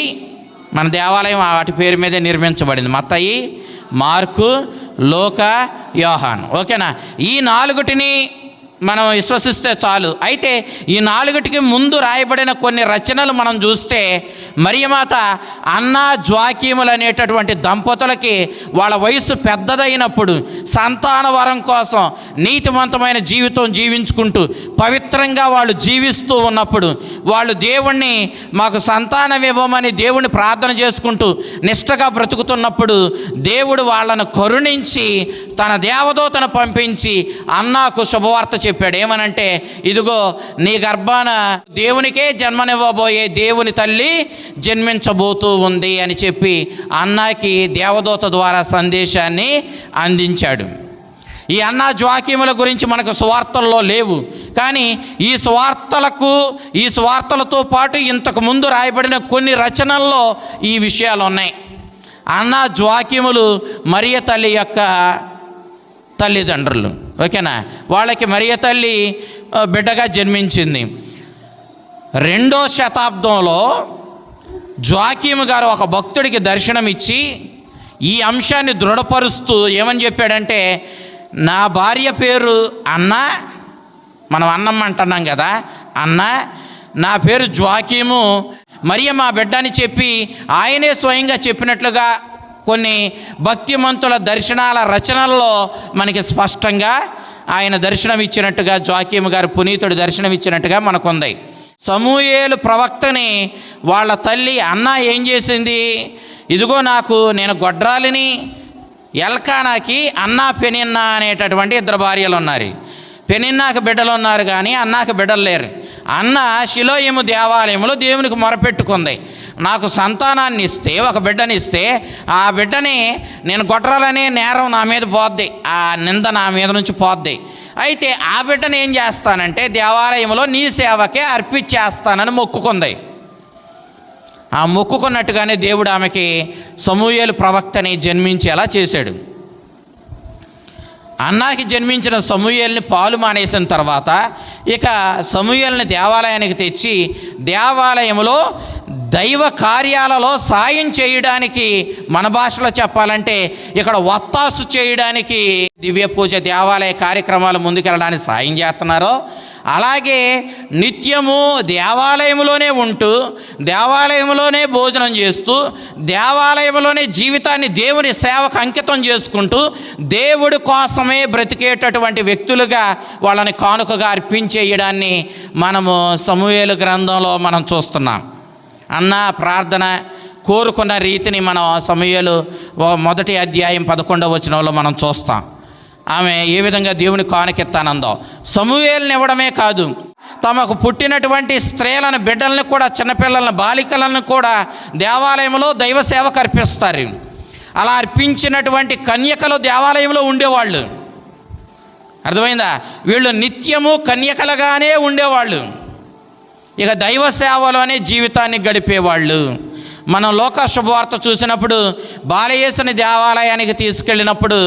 మన దేవాలయం వాటి పేరు మీదే నిర్మించబడింది. మత్తయి, మార్కు, లూకా, యోహాను. ఓకేనా? ఈ 4టిని మనం విశ్వసిస్తే చాలు. అయితే ఈ 4టికి ముందు రాయబడిన కొన్ని రచనలు మనం చూస్తే, మరియమాత అన్నా జోకీములు అనేటటువంటి దంపతులకి వాళ్ళ వయసు పెద్దదైనప్పుడు సంతాన వరం కోసం నీతివంతమైన జీవితం జీవించుకుంటూ పవిత్రంగా వాళ్ళు జీవిస్తూ ఉన్నప్పుడు, వాళ్ళు దేవుణ్ణి మాకు సంతానం ఇవ్వమని దేవుణ్ణి ప్రార్థన చేసుకుంటూ నిష్టగా బ్రతుకుతున్నప్పుడు, దేవుడు వాళ్ళను కరుణించి తన దేవదూతను పంపించి అన్నాకు శుభవార్త చెప్పాడు. ఏమనంటే, ఇదిగో నీ గర్భాన దేవునికే జన్మనివ్వబోయే దేవుని తల్లి జన్మించబోతూ ఉంది అని చెప్పి అన్నాకి దేవదూత ద్వారా సందేశాన్ని అందించాడు. ఈ అన్నా జోకీముల గురించి మనకు సువార్తల్లో లేవు, కానీ ఈ సువార్తలతో పాటు ఇంతకు ముందు రాయబడిన కొన్ని రచనల్లో ఈ విషయాలు ఉన్నాయి. అన్నా జోకీములు మరియ తల్లి యొక్క తల్లిదండ్రులు. ఓకేనా? వాళ్ళకి మరియ తల్లి బిడ్డగా జన్మించింది. 2వ శతాబ్దంలో జోకీము గారు ఒక భక్తుడికి దర్శనమిచ్చి ఈ అంశాన్ని దృఢపరుస్తూ ఏమని చెప్పాడంటే, నా భార్య పేరు అన్న, మనం అన్నం అంటున్నాం కదా, అన్న, నా పేరు జోకీము, మరియ మా బిడ్డ అని చెప్పి ఆయనే స్వయంగా చెప్పినట్లుగా కొన్ని భక్తిమంతుల దర్శనాల రచనల్లో మనకి స్పష్టంగా ఆయన దర్శనం ఇచ్చినట్టుగా, జోకీము గారు పునీతుడు దర్శనం ఇచ్చినట్టుగా మనకుంది. సమూయేలు ప్రవక్తని వాళ్ళ తల్లి అన్న ఏం చేసింది, ఇదిగో నేను గొడ్రాలిని, ఎల్కానాకి అన్నా పెనిన్నా అనేటటువంటి 2 భార్యలు ఉన్నారు. పెనిన్నాకు బిడ్డలు ఉన్నారు కానీ అన్నాకు బిడ్డలు లేరు. అన్న షిలోయము దేవాలయంలో దేవునికి మొరపెట్టుకుంది, నాకు సంతానాన్ని ఇస్తే, ఒక బిడ్డని ఇస్తే, ఆ బిడ్డని నేను గొడ్రాలనే నేరం నా మీద పోద్ది, ఆ నింద నా మీద నుంచి పోద్ది. అయితే ఆ బిడ్డను ఏం చేస్తానంటే దేవాలయంలో నీ సేవకే అర్పించేస్తానని మొక్కుకుంది. ఆ మొక్కుకున్నట్టుగానే దేవుడు ఆమెకి సమూయేలు ప్రవక్తని జన్మించేలా చేశాడు. అన్నాకి జన్మించిన సమూయేల్ని పాలు మానేసిన తర్వాత ఇక సమూయేల్ని దేవాలయానికి తెచ్చి దేవాలయంలో దైవ కార్యాలలో సాయం చేయడానికి, మన భాషలో చెప్పాలంటే ఇక్కడ ఒత్తాసు చేయడానికి, దివ్య పూజ దేవాలయ కార్యక్రమాలు ముందుకెళ్ళడానికి సాయం చేస్తున్నారో, అలాగే నిత్యము దేవాలయంలోనే ఉంటూ దేవాలయంలోనే భోజనం చేస్తూ దేవాలయంలోనే జీవితాన్ని దేవుని సేవకు అంకితం చేసుకుంటూ దేవుడి కోసమే బ్రతికేటటువంటి వ్యక్తులుగా వాళ్ళని కానుకగా అర్పించేయడాన్ని మనము సమూయేలు గ్రంథంలో మనం చూస్తున్నాం. అన్న ప్రార్థన కోరుకున్న రీతిని మనం సమూయేలు 1వ అధ్యాయం 11వ వచనంలో మనం చూస్తాం. ఆమె ఏ విధంగా దేవుని కానుకెత్తానందో, సమూయేలుని ఇవ్వడమే కాదు, తమకు పుట్టినటువంటి స్త్రీలను, బిడ్డలను కూడా, చిన్నపిల్లలను, బాలికలను కూడా దేవాలయంలో దైవ సేవకు అర్పిస్తారు. అలా అర్పించినటువంటి కన్యకలు దేవాలయంలో ఉండేవాళ్ళు. అర్థమైందా? వీళ్ళు నిత్యము కన్యకలుగానే ఉండేవాళ్ళు, ఇక దైవ సేవలోనే జీవితాన్ని గడిపేవాళ్ళు. మనం లోక శుభవార్త చూసినప్పుడు బాలయేసుని దేవాలయానికి తీసుకెళ్ళినప్పుడు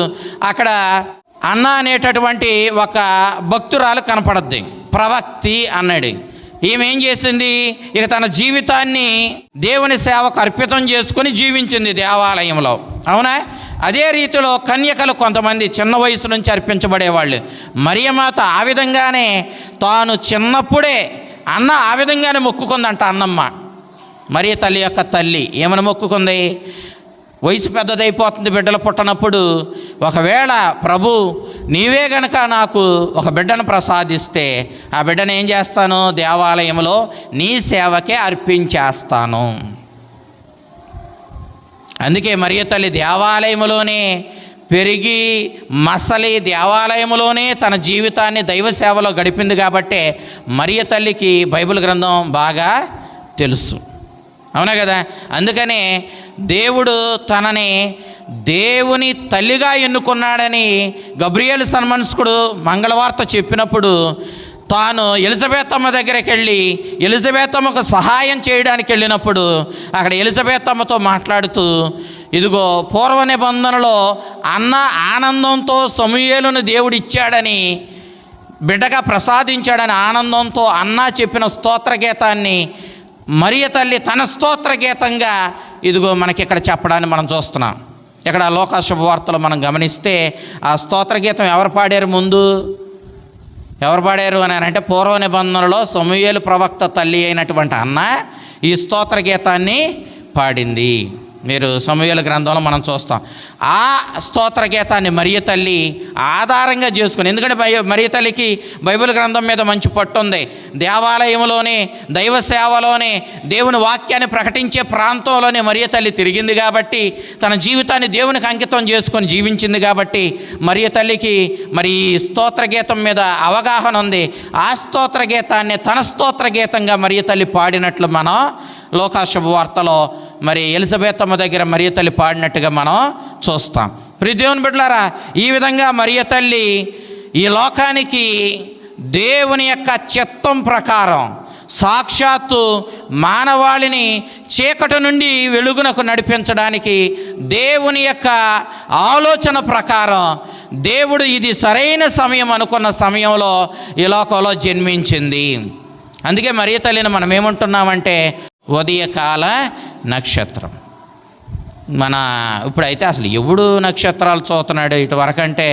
అక్కడ అన్న అనేటటువంటి ఒక భక్తురాలు కనపడద్ది, ప్రవక్తి అన్నాడు. ఈమె ఏం చేసింది, ఇక తన జీవితాన్ని దేవుని సేవకు అర్పితం చేసుకుని జీవించింది దేవాలయంలో. అవునా? అదే రీతిలో కన్యకలు కొంతమంది చిన్న వయసు నుంచి అర్పించబడేవాళ్ళు. మరియమాత ఆ విధంగానే తాను చిన్నప్పుడే అన్న ఆ విధంగానే మొక్కుకుందంట. అన్నమ్మ మరియ తల్లి యొక్క తల్లి ఏమని మొక్కుకుంది, వయసు పెద్దదైపోతుంది, బిడ్డలు పుట్టనప్పుడు, ఒకవేళ ప్రభు నీవే గనక నాకు ఒక బిడ్డను ప్రసాదిస్తే ఆ బిడ్డను ఏం చేస్తాను, దేవాలయంలో నీ సేవకే అర్పించేస్తాను. అందుకే మరియ తల్లి దేవాలయంలోనే పెరిగి మసలి దేవాలయంలోనే తన జీవితాన్ని దైవ సేవలో గడిపింది. కాబట్టే మరియ తల్లికి బైబిల్ గ్రంథం బాగా తెలుసు. అవునా కదా? అందుకనే దేవుడు తనని దేవుని తల్లిగా ఎన్నుకున్నాడని గబ్రియేలు సన్మనస్కుడు మంగళవార్త చెప్పినప్పుడు తాను ఎలిజబెతమ్మ దగ్గరికి వెళ్ళి ఎలిజబెతమ్మకు సహాయం చేయడానికి వెళ్ళినప్పుడు అక్కడ ఎలిజబెతమ్మతో మాట్లాడుతూ, ఇదిగో పూర్వ నిబంధనలో అన్న ఆనందంతో సమూయేలును దేవుడు ఇచ్చాడని, బిడ్డగా ప్రసాదించాడని ఆనందంతో అన్న చెప్పిన స్తోత్రగీతాన్ని మరియ తల్లి తన స్తోత్రగీతంగా ఇదిగో మనకి ఇక్కడ చెప్పడాన్ని మనం చూస్తున్నాం. ఇక్కడ లోకా శుభవార్తలో మనం గమనిస్తే ఆ స్తోత్ర గీతం ఎవరు పాడారు? ముందు ఎవరు పాడారు అని అంటే పూర్వ నిబంధనలో సమూయేలు ప్రవక్త తల్లి అయినటువంటి అన్న ఈ స్తోత్ర గీతాన్ని పాడింది. మీరు సమూయేలు గ్రంథంలో మనం చూస్తాం. ఆ స్తోత్ర గీతాన్ని మరియ తల్లి ఆధారంగా చేసుకుని, ఎందుకంటే మరియ తల్లికి బైబిల్ గ్రంథం మీద మంచి పట్టు ఉంది. దేవాలయంలోనే, దైవ సేవలోనే, దేవుని వాక్యాన్ని ప్రకటించే ప్రాంతంలోనే మరియ తల్లి తిరిగింది కాబట్టి, తన జీవితాన్ని దేవునికి అంకితం చేసుకొని జీవించింది కాబట్టి మరియ తల్లికి మరి స్తోత్ర గీతం మీద అవగాహన ఉంది. ఆ స్తోత్ర గీతాన్ని తన స్తోత్ర గీతంగా మరియ తల్లి పాడినట్లు మనం లోకా శుభవార్తలో మరి ఎలిజబెతమ్మ దగ్గర మరియ తల్లి పాడినట్టుగా మనం చూస్తాం. ప్రియ దేవుని బిడ్డలారా, ఈ విధంగా మరియ తల్లి ఈ లోకానికి దేవుని యొక్క చిత్తం ప్రకారం సాక్షాత్తు మానవాళిని చీకటి నుండి వెలుగునకు నడిపించడానికి దేవుని యొక్క ఆలోచన ప్రకారం దేవుడు ఇది సరైన సమయం అనుకున్న సమయంలో ఈ లోకంలో జన్మించింది. అందుకే మరియ తల్లిని మనం ఏమంటున్నామంటే ఉదయకాల నక్షత్రం. ఇప్పుడైతే అసలు ఎవడు నక్షత్రాలు చూస్తున్నాడు? ఇటు వరకంటే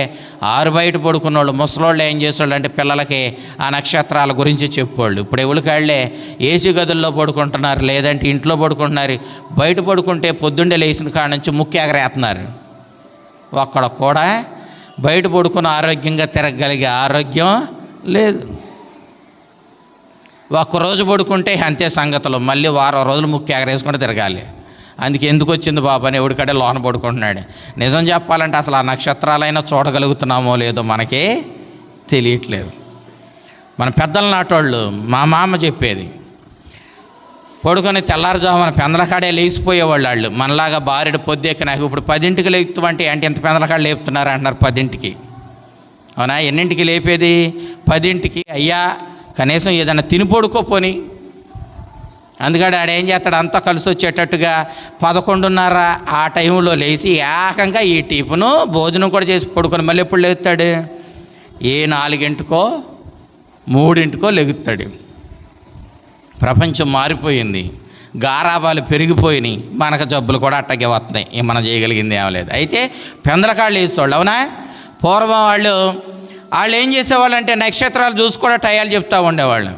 ఆరు బయట పడుకున్నోళ్ళు, ముసలోళ్ళు ఏం చేసేవాళ్ళు అంటే పిల్లలకి ఆ నక్షత్రాల గురించి చెప్పేవాళ్ళు. ఇప్పుడు ఎవరికాళ్ళే ఏసీ గదుల్లో పడుకుంటున్నారు, లేదంటే ఇంట్లో పడుకుంటున్నారు. బయట పడుకుంటే పొద్దున్నే లేచిన కాడ నుంచి ముక్కు ఎగరేస్తున్నారు. ఒక్కడ కూడా బయట పడుకుని ఆరోగ్యంగా తిరగగలిగే ఆరోగ్యం లేదు. ఒక్కరోజు పడుకుంటే అంతే సంగతులు, మళ్ళీ వారం రోజులు ముక్కు ఎగరేసుకుంటూ తిరగాలి. అందుకే ఎందుకు వచ్చింది బాబు అని ఎవడికడే లోన పడుకుంటున్నాడు. నిజం చెప్పాలంటే అసలు ఆ నక్షత్రాలైనా చూడగలుగుతున్నామో లేదో మనకే తెలియట్లేదు. మన పెద్దల నాటోళ్ళు, మా మామ చెప్పేది, పడుకొని తెల్లారుజామున పెందలకాడే లేచిపోయేవాళ్ళు. వాళ్ళు మనలాగా బారెడు పొద్దెక్కి నాకు ఇప్పుడు 10ంటికి లేపుతామంటే అంటే ఇంత పెందలకాడ లేపుతున్నారు అంటున్నారు. 10ంటికి అవునా? ఎన్నింటికి లేపేది? 10ంటికి. అయ్యా కనీసం ఏదైనా తిని పడుకోపోని. అందుకని ఆడేం చేస్తాడు, అంతా కలిసి వచ్చేటట్టుగా 11:30 ఆ టైంలో లేచి ఏకంగా ఈ టిఫిను భోజనం కూడా చేసి పడుకొని మళ్ళీ ఎప్పుడు లేస్తాడు? ఏ 4ంటికో 3ంటికో లెగుతాడు. ప్రపంచం మారిపోయింది, గారాబాలు పెరిగిపోయినాయి, మనకు జబ్బులు కూడా అట్టగే వస్తున్నాయి. మనం చేయగలిగింది ఏమీ లేదు. అయితే పెందలకాళ్ళు వేసేవాళ్ళు. అవునా? పూర్వం వాళ్ళు ఏం చేసేవాళ్ళు అంటే నక్షత్రాలు చూసి కూడా టయాలు చెప్తూ ఉండేవాళ్ళు.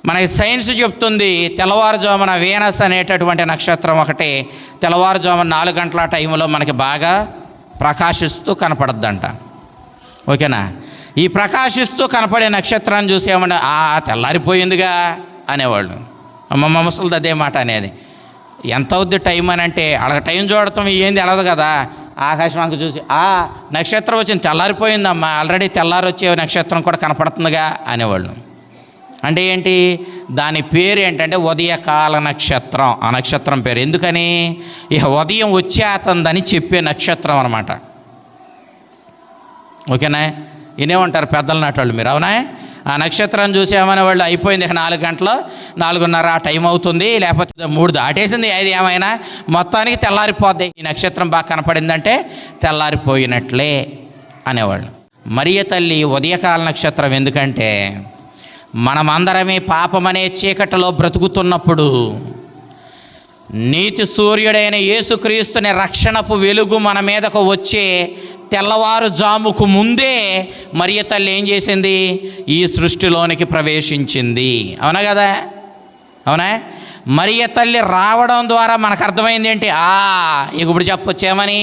మనకి సైన్స్ చెప్తుంది, తెల్లవారుజామున వీనస్ అనేటటువంటి నక్షత్రం ఒకటి తెల్లవారుజామున 4 గంటల టైంలో మనకి బాగా ప్రకాశిస్తూ కనపడద్దంట. ఓకేనా? ఈ ప్రకాశిస్తూ కనపడే నక్షత్రాన్ని చూసి ఏమన్నా తెల్లారిపోయిందిగా అనేవాళ్ళు. అమ్మమ్మ ముసలిది అదే మాట అనేది. ఎంత అవుద్ది టైం అని అంటే వాళ్ళకి టైం చూడటం ఏంది వెళ్ళదు కదా. ఆకాశం చూసి నక్షత్రం వచ్చింది, తెల్లారిపోయిందమ్మా, ఆల్రెడీ తెల్లారి వచ్చే నక్షత్రం కూడా కనపడుతుందిగా అనేవాళ్ళు. అంటే ఏంటి? దాని పేరు ఏంటంటే ఉదయకాల నక్షత్రం. ఆ నక్షత్రం పేరు ఎందుకని? ఇక ఉదయం వచ్చేతందని చెప్పే నక్షత్రం అన్నమాట. ఓకేనా? వినేమంటారు పెద్దల నాటోళ్ళు మీరు. అవునా? ఆ నక్షత్రాన్ని చూసామనే వాళ్ళు అయిపోయింది, ఇక 4 గంటలు 4:30 ఆ టైం అవుతుంది, లేకపోతే 3 దాటేసింది, 5 ఏమైనా మొత్తానికి తెల్లారిపోద్ది. ఈ నక్షత్రం బాగా కనపడిందంటే తెల్లారిపోయినట్లే అనేవాళ్ళు. మరియ తల్లి ఉదయకాల నక్షత్రం ఎందుకంటే మనమందరమే పాపమనే చీకటిలో బ్రతుకుతున్నప్పుడు నీతి సూర్యుడైన యేసుక్రీస్తుని రక్షణపు వెలుగు మన మీదకు వచ్చే తెల్లవారుజాముకు ముందే మరియ తల్లి ఏం చేసింది? ఈ సృష్టిలోనికి ప్రవేశించింది. అవునా కదా? అవునా? మరియ తల్లి రావడం ద్వారా మనకు అర్థమైంది ఏంటి? ఇప్పుడు చెప్పొచ్చేమని,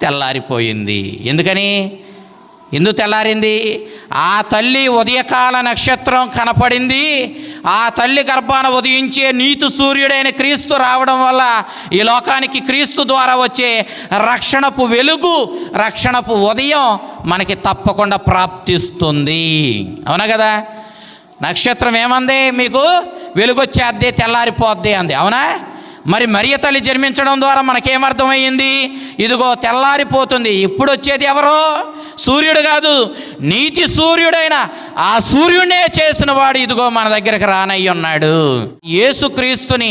తెల్లారిపోయింది. ఎందుకు తెల్లారింది? ఆ తల్లి ఉదయకాల నక్షత్రం కనపడింది. ఆ తల్లి గర్భాన ఉదయించే నీతి సూర్యుడైన క్రీస్తు రావడం వల్ల ఈ లోకానికి క్రీస్తు ద్వారా వచ్చే రక్షణపు వెలుగు, రక్షణపు ఉదయం మనకి తప్పకుండా ప్రాప్తిస్తుంది. అవునా కదా? నక్షత్రం ఏమంది? మీకు వెలుగొచ్చేద్ది, తెల్లారిపోద్ది అంది. అవునా? మరి మరియ తల్లి జన్మించడం ద్వారా మనకేమర్థమయ్యింది? ఇదిగో తెల్లారిపోతుంది. ఇప్పుడు వచ్చేది ఎవరో? సూర్యుడు కాదు, నీతి సూర్యుడైన ఆ సూర్యుడే చేసిన వాడు ఇదిగో మన దగ్గరకు రానయ్యి ఉన్నాడు. యేసుక్రీస్తుని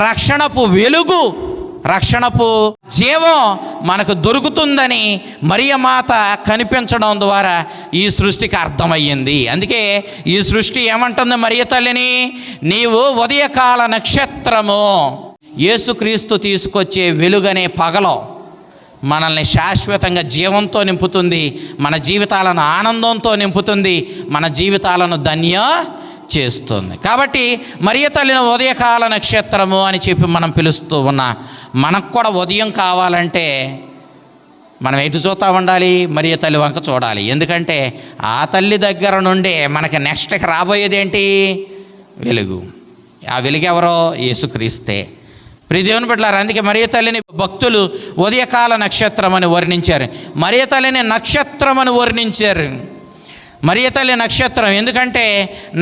రక్షణపు వెలుగు, రక్షణపు జీవం మనకు దొరుకుతుందని మరియమాత కనిపించడం ద్వారా ఈ సృష్టికి అర్థమయ్యింది. అందుకే ఈ సృష్టి ఏమంటుంది మరియ తల్లిని? నీవు ఉదయకాల నక్షత్రము. యేసుక్రీస్తు తీసుకొచ్చే వెలుగనే పగలో మనల్ని శాశ్వతంగా జీవంతో నింపుతుంది, మన జీవితాలను ఆనందంతో నింపుతుంది, మన జీవితాలను ధన్య చేస్తుంది. కాబట్టి మరియ తల్లిని ఉదయకాల నక్షత్రము అని చెప్పి మనం పిలుస్తూ ఉన్నా, మనకు కూడా ఉదయం కావాలంటే మనం ఎటు చూస్తూ ఉండాలి? మరియ తల్లి వంక చూడాలి. ఎందుకంటే ఆ తల్లి దగ్గర నుండే మనకి నెక్స్ట్కి రాబోయేది ఏంటి? వెలుగు. ఆ వెలుగు ఎవరో? యేసుక్రీస్తే. ప్రియదేవుని బిడ్డలారా, అందుకే మరియ తల్లిని భక్తులు ఉదయకాల నక్షత్రం అని వర్ణించారు. మరియ తల్లిని నక్షత్రం అని వర్ణించారు. మరియ తల్లి నక్షత్రం ఎందుకంటే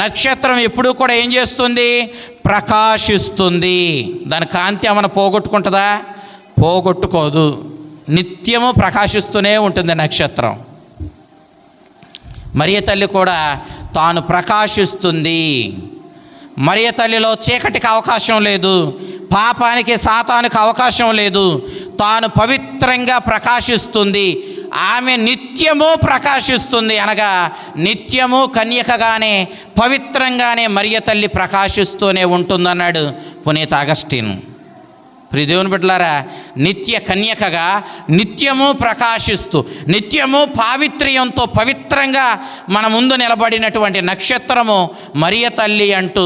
నక్షత్రం ఎప్పుడూ కూడా ఏం చేస్తుంది? ప్రకాశిస్తుంది. దాని కాంతి ఏమైనా పోగొట్టుకుంటుందా? పోగొట్టుకోదు. నిత్యము ప్రకాశిస్తూనే ఉంటుంది నక్షత్రం. మరియ తల్లి కూడా తాను ప్రకాశిస్తుంది. మరియ తల్లిలో చీకటికి అవకాశం లేదు, పాపానికి సాతానికి అవకాశం లేదు. తాను పవిత్రంగా ప్రకాశిస్తుంది. ఆమె నిత్యము ప్రకాశిస్తుంది. అనగా నిత్యము కన్యకగానే పవిత్రంగానే మరియ తల్లి ప్రకాశిస్తూనే ఉంటుందన్నాడు పునీత అగస్టిన్. ప్రియదేవుని బిడ్డలారా, నిత్య కన్యకగా నిత్యము ప్రకాశిస్తూ నిత్యము పావిత్ర్యంతో పవిత్రంగా మన ముందు నిలబడినటువంటి నక్షత్రము మరియ తల్లి అంటూ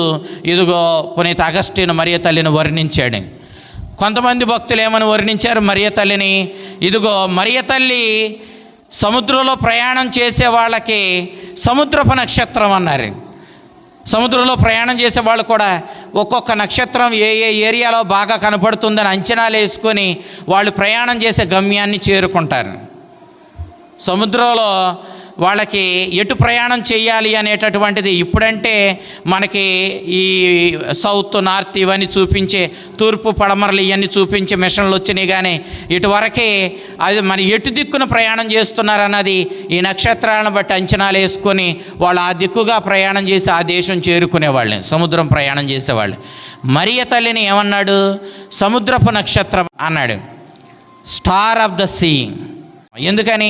ఇదిగో పునీత అగస్టిన్ మరియ తల్లిని వర్ణించాడు. కొంతమంది భక్తులు ఏమని వర్ణించారు మరియ తల్లిని? ఇదిగో మరియ తల్లి సముద్రంలో ప్రయాణం చేసే వాళ్ళకి సముద్రపు నక్షత్రం అన్నారు. సముద్రంలో ప్రయాణం చేసే వాళ్ళు కూడా ఒక్కొక్క నక్షత్రం ఏ ఏ ఏరియాలో బాగా కనపడుతుందని అంచనాలు వేసుకొని వాళ్ళు ప్రయాణం చేసే గమ్యాన్ని చేరుకుంటారు. సముద్రంలో వాళ్ళకి ఎటు ప్రయాణం చేయాలి అనేటటువంటిది ఇప్పుడంటే మనకి ఈ సౌత్ నార్త్ ఇవన్నీ చూపించే, తూర్పు పడమరలు ఇవన్నీ చూపించే మిషన్లు వచ్చినాయి. కానీ ఇటువరకే అది మన ఎటు దిక్కున ప్రయాణం చేస్తున్నారన్నది ఈ నక్షత్రాలను బట్టి అంచనాలు వేసుకొని వాళ్ళు ఆ దిక్కుగా ప్రయాణం చేసి ఆ దేశం చేరుకునేవాళ్ళని, సముద్రం ప్రయాణం చేసేవాళ్ళు. మరియ తల్లిని ఏమన్నాడు? సముద్రపు నక్షత్రం అన్నాడు, స్టార్ ఆఫ్ ద సీ. ఎందుకని?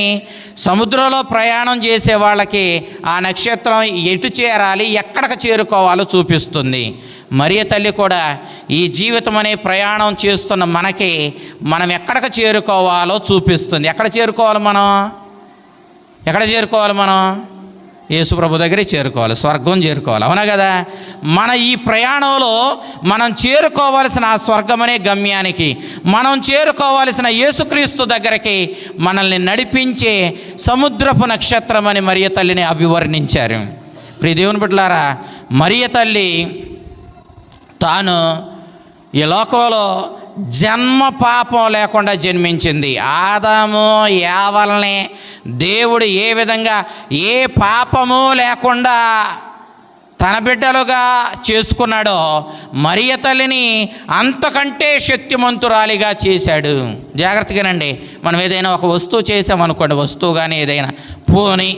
సముద్రంలో ప్రయాణం చేసే వాళ్ళకి ఆ నక్షత్రం ఎటు చేరాలి, ఎక్కడికి చేరుకోవాలో చూపిస్తుంది. మరియ తల్లి కూడా ఈ జీవితం అనే ప్రయాణం చేస్తున్న మనకి మనం ఎక్కడికి చేరుకోవాలో చూపిస్తుంది. ఎక్కడ చేరుకోవాలి మనం? ఎక్కడ చేరుకోవాలి మనం? యేసుప్రభు దగ్గరికి చేరుకోవాలి, స్వర్గం చేరుకోవాలి. అవునా కదా? మన ఈ ప్రయాణంలో మనం చేరుకోవాల్సిన ఆ స్వర్గం అనే గమ్యానికి, మనం చేరుకోవాల్సిన యేసుక్రీస్తు దగ్గరికి మనల్ని నడిపించే సముద్రపు నక్షత్రం అని మరియ తల్లిని అభివర్ణించారు. ప్రియదేవుని బిడ్డలారా, మరియ తల్లి తాను ఈ లోకంలో జన్మ పాపం లేకుండా జన్మించింది. ఆదాము యావల్ని దేవుడు ఏ విధంగా ఏ పాపము లేకుండా తన బిడ్డలుగా చేసుకున్నాడో మరియ తల్లిని అంతకంటే శక్తిమంతురాలిగా చేశాడు. జాగ్రత్తగానండి, మనం ఏదైనా ఒక వస్తువు చేసామనుకోండి, వస్తువు కానీ ఏదైనా పోని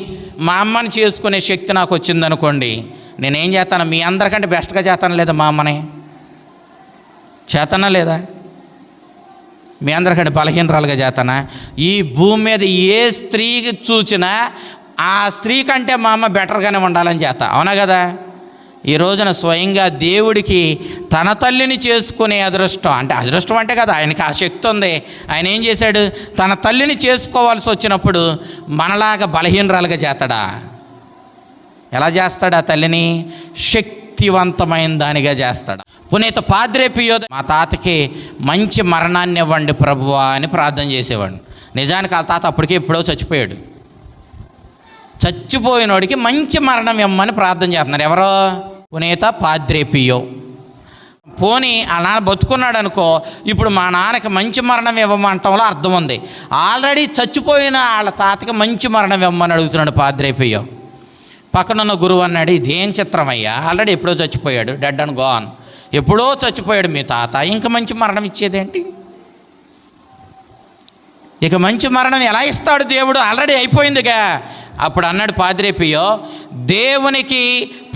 మా అమ్మని చేసుకునే శక్తి నాకు వచ్చిందనుకోండి, నేనేం చేస్తాను? మీ అందరికంటే బెస్ట్గా చేస్తాను లేదా? మా అమ్మని చేతనా లేదా? మీ అందరికంటే బలహీనరాలుగా చేస్తానా? ఈ భూమి మీద ఏ స్త్రీకి చూసినా ఆ స్త్రీ కంటే మా అమ్మ బెటర్గానే ఉండాలని చేస్తా. అవునా కదా? ఈ రోజున స్వయంగా దేవుడికి తన తల్లిని చేసుకునే అదృష్టం, అంటే అదృష్టం అంటే కదా, ఆయనకి ఆ శక్తి ఉంది. ఆయన ఏం చేశాడు? తన తల్లిని చేసుకోవాల్సి వచ్చినప్పుడు మనలాగా బలహీనరాలుగా చేస్తాడా? ఎలా చేస్తాడు? ఆ తల్లిని శక్తివంతమైన దానిగా చేస్తాడు. పునీత పాద్రే పియో మా తాతకి మంచి మరణాన్ని ఇవ్వండి ప్రభువా అని ప్రార్థన చేసేవాడు. నిజానికి ఆ తాత అప్పటికే ఎప్పుడో చచ్చిపోయాడు. చచ్చిపోయినోడికి మంచి మరణం ఇవ్వమని ప్రార్థన చేస్తున్నారు. ఎవరో? పునీత పాద్రే పియో. పోనీ ఆ నాన్న బతుకున్నాడు అనుకో, ఇప్పుడు మా నాన్నకి మంచి మరణం ఇవ్వమంటంలో అర్థం ఉంది. ఆల్రెడీ చచ్చిపోయిన వాళ్ళ తాతకి మంచి మరణం ఇవ్వమని అడుగుతున్నాడు పాద్రే పియో. పక్కనున్న గురువు అన్నాడు, ఇదేం చిత్రం అయ్యా, ఆల్రెడీ ఎప్పుడో చచ్చిపోయాడు, డెడ్ అండ్ గాన్, ఎప్పుడో చచ్చిపోయాడు మీ తాత, ఇంకా మంచి మరణం ఇచ్చేదేంటి? ఇక మంచి మరణం ఎలా ఇస్తాడు దేవుడు? ఆల్రెడీ అయిపోయిందిగా. అప్పుడు అన్నాడు పాద్రే పియో, దేవునికి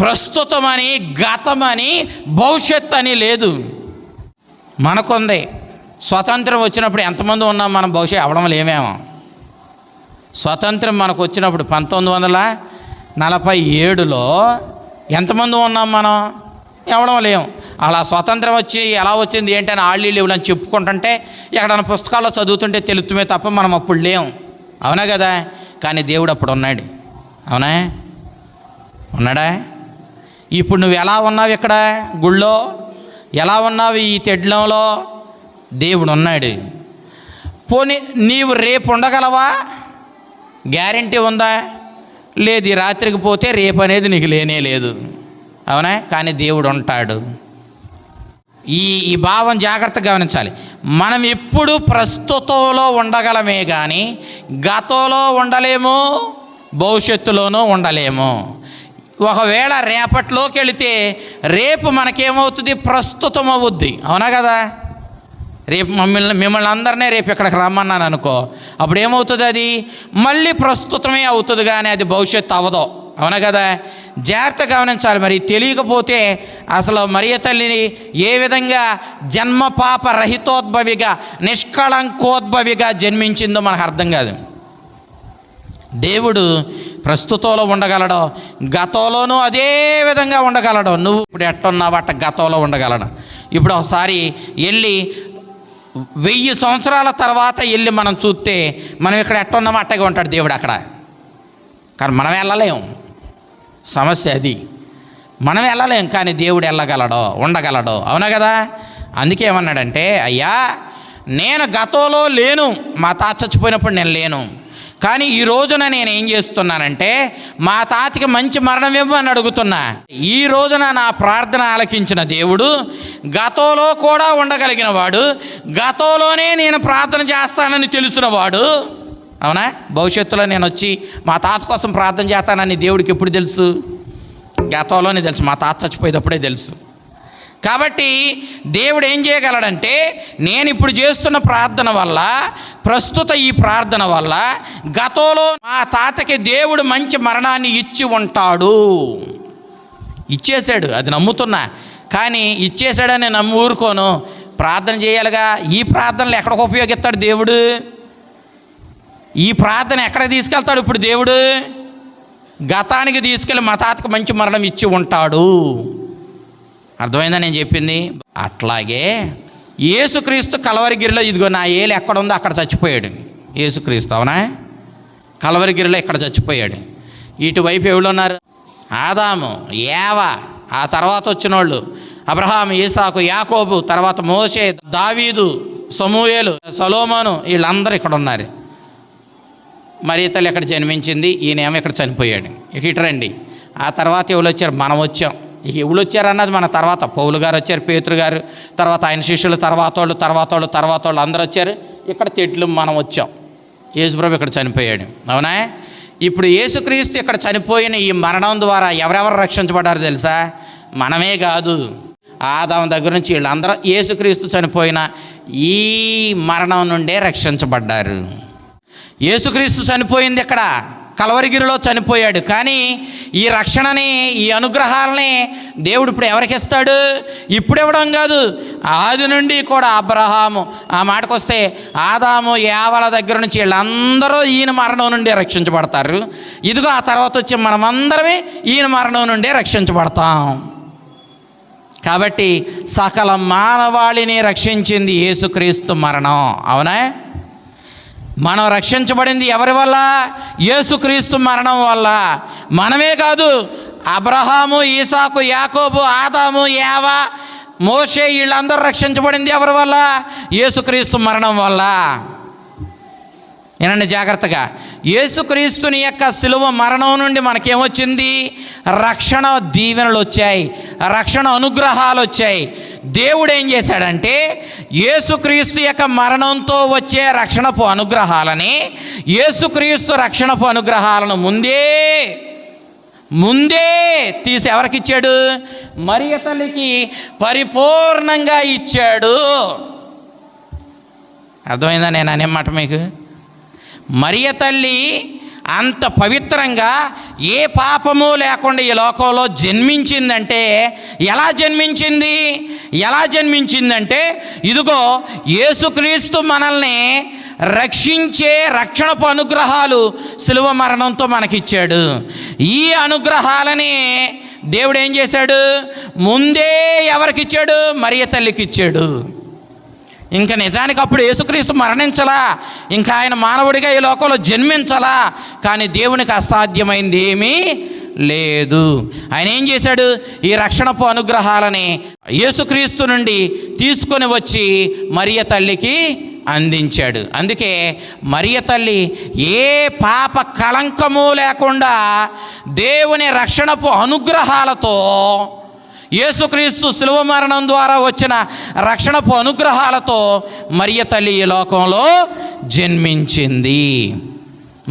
ప్రస్తుతమని, గతమని, భవిష్యత్తు అని లేదు. మనకుంది. స్వతంత్రం వచ్చినప్పుడు ఎంతమంది ఉన్నాం మనం? భవిష్యత్తు అవడం లేమేమో. స్వతంత్రం మనకు వచ్చినప్పుడు 1947లో ఎంతమంది ఉన్నాం మనం? ఎవడం లేము. అలా స్వతంత్రం వచ్చి ఎలా వచ్చింది ఏంటని ఆళ్ళు లేవులు అని చెప్పుకుంటుంటే ఎక్కడైనా పుస్తకాల్లో చదువుతుంటే తెలుస్తుమే తప్ప మనం అప్పుడు లేం. అవునా కదా? కానీ దేవుడు అప్పుడు ఉన్నాడు. అవునా? ఉన్నాడా? ఇప్పుడు నువ్వు ఎలా ఉన్నావు? ఇక్కడ గుళ్ళో ఎలా ఉన్నావు? ఈ తెడ్లంలో దేవుడు ఉన్నాడు. పోనీ నీవు రేపు ఉండగలవా? గ్యారంటీ ఉందా? లేదు. ఈ రాత్రికి పోతే రేపు అనేది నీకు లేనే లేదు. అవునా? కానీ దేవుడు ఉంటాడు. ఈ భావం జాగ్రత్తగా గమనించాలి. మనం ఎప్పుడు ప్రస్తుతంలో ఉండగలమే కానీ గతంలో ఉండలేము, భవిష్యత్తులోనూ ఉండలేము. ఒకవేళ రేపట్లోకి వెళితే రేపు మనకేమవుతుంది? ప్రస్తుతం అవుద్ది. అవునా కదా? రేపు మిమ్మల్ని అందరినీ రేపు ఇక్కడికి రమ్మన్నాను అనుకో, అప్పుడు ఏమవుతుంది? అది మళ్ళీ ప్రస్తుతమే అవుతుంది కానీ అది భవిష్యత్తు అవ్వదు. అవునా కదా? జాగ్రత్తగా గమనించాలి. మరి తెలియకపోతే అసలు మరియ తల్లిని ఏ విధంగా జన్మ పాప రహితోద్భవిగా నిష్కళంకోద్భవిగా జన్మించిందో మనకు అర్థం కాదు. దేవుడు ప్రస్తుతంలో ఉండగలడు, గతంలోనూ అదే విధంగా ఉండగలడు. నువ్వు ఇప్పుడు ఎట్టున్నావు అట్ట గతంలో ఉండగలడు. ఇప్పుడు ఒకసారి వెళ్ళి 1000 సంవత్సరాల తర్వాత వెళ్ళి మనం చూస్తే మనం ఇక్కడ ఎట్టున్నామో అట్టగా ఉంటాడు దేవుడు అక్కడ. కానీ మనం వెళ్ళలేం. సమస్య అది. మనం వెళ్ళలేం కానీ దేవుడు వెళ్ళగలడు, ఉండగలడు. అవునా కదా? అందుకే ఏమన్నాడంటే, అయ్యా నేను గతంలో లేను, మా తాత చచ్చిపోయినప్పుడు నేను లేను, కానీ ఈ రోజున నేను ఏం చేస్తున్నానంటే మా తాతకి మంచి మరణం ఇవ్వమని అడుగుతున్నా. ఈ రోజున నా ప్రార్థన ఆలకించిన దేవుడు గతంలో కూడా ఉండగలిగిన వాడు, గతంలోనే నేను ప్రార్థన చేస్తానని తెలిసిన వాడు. అవునా? భవిష్యత్తులో నేను వచ్చి మా తాత కోసం ప్రార్థన చేస్తానని దేవుడికి ఎప్పుడు తెలుసు? గతంలోనే తెలుసు. మా తాత చచ్చిపోయేటప్పుడే తెలుసు. కాబట్టి దేవుడు ఏం చేయగలడంటే నేను ఇప్పుడు చేస్తున్న ప్రార్థన వల్ల, ప్రస్తుత ఈ ప్రార్థన వల్ల గతంలో మా తాతకి దేవుడు మంచి మరణాన్ని ఇచ్చి ఉంటాడు. ఇచ్చేశాడు, అది నమ్ముతున్నా. కానీ ఇచ్చేశాడని నమ్మి ఊరుకోను, ప్రార్థన చేయాలిగా. ఈ ప్రార్థనలు ఎక్కడికి ఉపయోగిస్తాడు దేవుడు? ఈ ప్రార్థన ఎక్కడ తీసుకెళ్తాడు ఇప్పుడు దేవుడు? గతానికి తీసుకెళ్ళి మా తాతకు మంచి మరణం ఇచ్చి ఉంటాడు. అర్థమైందా నేను చెప్పింది? అట్లాగే యేసుక్రీస్తు కలవరిగిరిలో, ఇదిగో నా ఏలు ఎక్కడ ఉందో అక్కడ చచ్చిపోయాడు యేసుక్రీస్తు. అవునా? కలవరిగిరిలో ఇక్కడ చచ్చిపోయాడు. ఇటువైపు ఎవరు ఉన్నారు? ఆదాము, ఏవా, ఆ తర్వాత వచ్చిన వాళ్ళు అబ్రహాము, ఇసాకు, యాకోబు, తర్వాత మోషే, దావీదు, సమూయేలు, సొలొమోను, వీళ్ళందరూ ఇక్కడ ఉన్నారు. మరియ తల్లి ఎక్కడ జన్మించింది, ఈయనేమో ఇక్కడ చనిపోయాడు. ఇక ఇటు రండి. ఆ తర్వాత ఎవరు వచ్చారు? మనం వచ్చాం. ఇక ఎవరు వచ్చారన్నది మన తర్వాత. పౌలు గారు వచ్చారు, పేతురు గారు, తర్వాత ఆయన శిష్యులు, తర్వాత వాళ్ళు అందరూ వచ్చారు. ఇక్కడ తెట్లు మనం వచ్చాం. యేసుప్రభు ఇక్కడ చనిపోయాడు. అవునా? ఇప్పుడు యేసుక్రీస్తు ఇక్కడ చనిపోయిన ఈ మరణం ద్వారా ఎవరెవరు రక్షించబడ్డారు తెలుసా? మనమే కాదు, ఆదాము దగ్గర నుంచి వీళ్ళందరూ యేసుక్రీస్తు చనిపోయిన ఈ మరణం నుండే రక్షించబడ్డారు. యేసుక్రీస్తు చనిపోయింది ఇక్కడ కలవరిగిరిలో చనిపోయాడు. కానీ ఈ రక్షణని, ఈ అనుగ్రహాలని దేవుడు ఇప్పుడు ఎవరికి ఇస్తాడు? ఇప్పుడు ఇవ్వడం కాదు, ఆది నుండి కూడా. అబ్రహాము, ఆ మాటకు వస్తే ఆదాము, ఏవల దగ్గర నుంచి వీళ్ళందరూ ఈయన మరణం నుండి రక్షించబడతారు. ఇదిగో ఆ తర్వాత వచ్చి మనమందరమే ఈయన మరణం నుండే రక్షించబడతాం. కాబట్టి సకల మానవాళిని రక్షించింది యేసుక్రీస్తు మరణం. అవునా? మనం రక్షించబడింది ఎవరి వల్ల? యేసుక్రీస్తు మరణం వల్ల. మనమే కాదు, అబ్రహాము, ఇసాకు, యాకోబు, ఆదాము, ఏవా, మోషే, వీళ్ళందరూ రక్షించబడింది ఎవరి వల్ల? యేసుక్రీస్తు మరణం వల్ల. ఏనండి జాగ్రత్తగా. యేసుక్రీస్తుని యొక్క శిలువ మరణం నుండి మనకేమొచ్చింది? రక్షణ దీవెనలు వచ్చాయి, రక్షణ అనుగ్రహాలు వచ్చాయి. దేవుడు ఏం చేశాడంటే యేసుక్రీస్తు యొక్క మరణంతో వచ్చే రక్షణపు అనుగ్రహాలని, యేసుక్రీస్తు రక్షణపు అనుగ్రహాలను ముందే తీసి ఎవరికి ఇచ్చాడు? మరియ తల్లికి పరిపూర్ణంగా ఇచ్చాడు. అర్థమైందా నేను అనే మాట మీకు? మరియ తల్లి అంత పవిత్రంగా ఏ పాపము లేకుండా ఈ లోకంలో జన్మించిందంటే ఎలా జన్మించిందంటే ఇదిగో యేసుక్రీస్తు మనల్ని రక్షించే రక్షణపు అనుగ్రహాలు శిలువ మరణంతో మనకిచ్చాడు. ఈ అనుగ్రహాలని దేవుడు ఏం చేశాడు? ముందే ఎవరికిచ్చాడు? మరియ తల్లికి ఇచ్చాడు. ఇంకా నిజానికి అప్పుడు యేసుక్రీస్తు మరణించలా, ఇంకా ఆయన మానవుడిగా ఈ లోకంలో జన్మించలా. కానీ దేవునికి అసాధ్యమైంది ఏమీ లేదు. ఆయన ఏం చేశాడు? ఈ రక్షణపు అనుగ్రహాలని యేసుక్రీస్తు నుండి తీసుకొని వచ్చి మరియ తల్లికి అందించాడు. అందుకే మరియ తల్లి ఏ పాప కళంకము లేకుండా దేవుని రక్షణపు అనుగ్రహాలతో, యేసుక్రీస్తు శిలువ మరణం ద్వారా వచ్చిన రక్షణపు అనుగ్రహాలతో మరియ తల్లి ఈ లోకంలో జన్మించింది.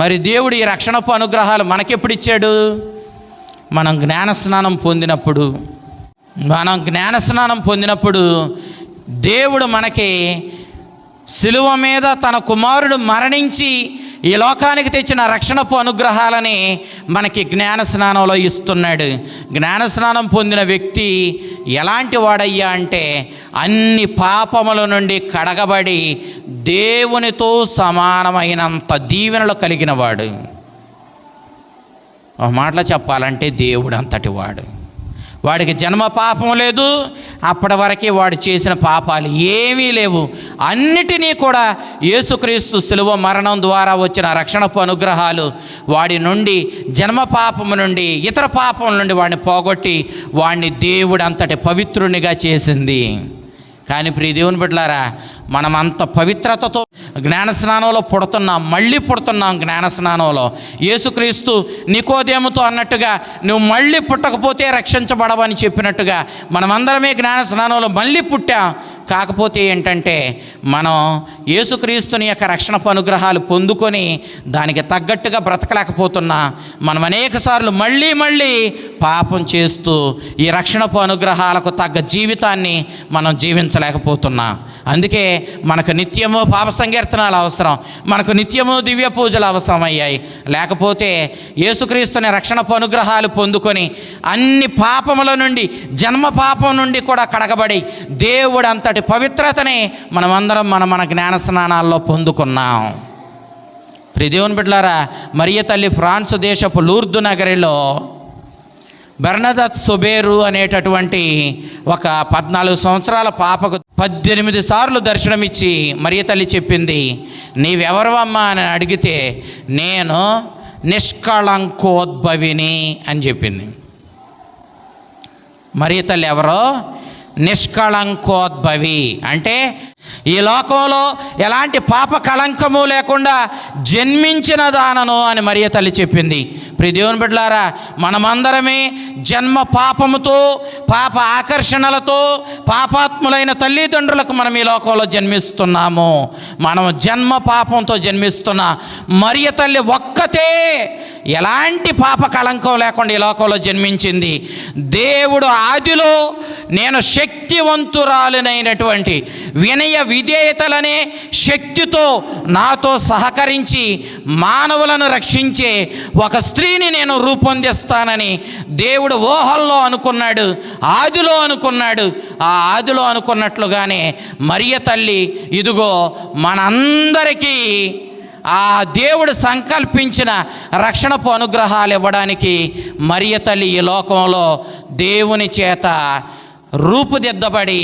మరి దేవుడు ఈ రక్షణపు అనుగ్రహాలు మనకెప్పుడు ఇచ్చాడు? మనం జ్ఞానస్నానం పొందినప్పుడు దేవుడు మనకి శిలువ మీద తన కుమారుడు మరణించి ఈ లోకానికి తెచ్చిన రక్షణపు అనుగ్రహాలని మనకి జ్ఞానస్నానంలో ఇస్తున్నాడు. జ్ఞానస్నానం పొందిన వ్యక్తి ఎలాంటి వాడయ్యా అంటే అన్ని పాపముల నుండి కడగబడి దేవునితో సమానమైనంత దీవెనలు కలిగిన వాడు. ఒక మాటలో చెప్పాలంటే దేవుడు అంతటి వాడు. వాడికి జన్మ పాపం లేదు, అప్పటి వరకే వాడు చేసిన పాపాలు ఏమీ లేవు. అన్నిటినీ కూడా యేసుక్రీస్తు శిలువ మరణం ద్వారా వచ్చిన రక్షణపు అనుగ్రహాలు వాడి నుండి, జన్మ పాపము నుండి, ఇతర పాపం నుండి వాడిని పోగొట్టి వాడిని దేవుడు అంతటి పవిత్రునిగా చేసింది. కానీ ప్రియ దేవుని బిడ్డలారా, మనం అంత పవిత్రతతో జ్ఞానస్నానంలో మళ్ళీ పుడుతున్నాం. జ్ఞానస్నానంలో యేసుక్రీస్తు నికోదేముతో అన్నట్టుగా నువ్వు మళ్ళీ పుట్టకపోతే రక్షించబడవని చెప్పినట్టుగా మనమందరమే జ్ఞానస్నానంలో మళ్ళీ పుట్టాం. కాకపోతే ఏంటంటే మనం యేసుక్రీస్తుని యొక్క రక్షణపు అనుగ్రహాలు పొందుకొని దానికి తగ్గట్టుగా బ్రతకలేకపోతున్నా. మనం అనేకసార్లు మళ్ళీ పాపం చేస్తూ ఈ రక్షణపు అనుగ్రహాలకు తగ్గ జీవితాన్ని మనం జీవించలేకపోతున్నాం. అందుకే మనకు నిత్యము పాప సంకీర్తనాలు అవసరం, మనకు నిత్యము దివ్య పూజలు అవసరమయ్యాయి. లేకపోతే యేసుక్రీస్తుని రక్షణపు అనుగ్రహాలు పొందుకొని అన్ని పాపముల నుండి, జన్మ పాపం నుండి కూడా కడగబడి దేవుడు అంతటి పవిత్రతని మనమందరం మన జ్ఞాన స్నానాల్లో పొందుకున్నాం. ప్రియ దేవుని బిడ్డలారా, మరియ తల్లి ఫ్రాన్స్ దేశపు లూర్దు నగరిలో బెర్నదత్ సొబేరు అనేటటువంటి ఒక 14 సంవత్సరాల పాపకు 18 సార్లు దర్శనమిచ్చి మరియ తల్లి చెప్పింది, నీవెవరవమ్మా అని అడిగితే నేను నిష్కళంకోద్భవిని అని చెప్పింది. మరియ తల్లి ఎవరో? నిష్కళంకోద్భవి అంటే ఈ లోకంలో ఎలాంటి పాప కళంకము లేకుండా జన్మించిన దానను అని మరియ తల్లి చెప్పింది. ప్రియ దేవుని బిడ్డలారా, మనమందరమే జన్మ పాపముతో, పాప ఆకర్షణలతో, పాపాత్ములైన తల్లిదండ్రులకు మనం ఈ లోకంలో జన్మిస్తున్నాము. మనం జన్మ పాపంతో జన్మిస్తున్నా. మరియ తల్లి ఒక్కతే ఎలాంటి పాప కళంకం లేకుండా ఈ లోకంలో జన్మించింది. దేవుడు ఆదిలో నేను శక్తివంతురాలినైనటువంటి వినయ విధేయతలనే శక్తితో నాతో సహకరించి మానవులను రక్షించే ఒక స్త్రీని నేను రూపొందిస్తానని దేవుడు ఊహల్లో అనుకున్నాడు, ఆదిలో అనుకున్నాడు. ఆ ఆదిలో అనుకున్నట్లుగానే మరియ తల్లి ఇదిగో మనందరికీ ఆ దేవుడు సంకల్పించిన రక్షణపు అనుగ్రహాలు ఇవ్వడానికి మరియ తల్లి ఈ లోకంలో దేవుని చేత రూపుదిద్దబడి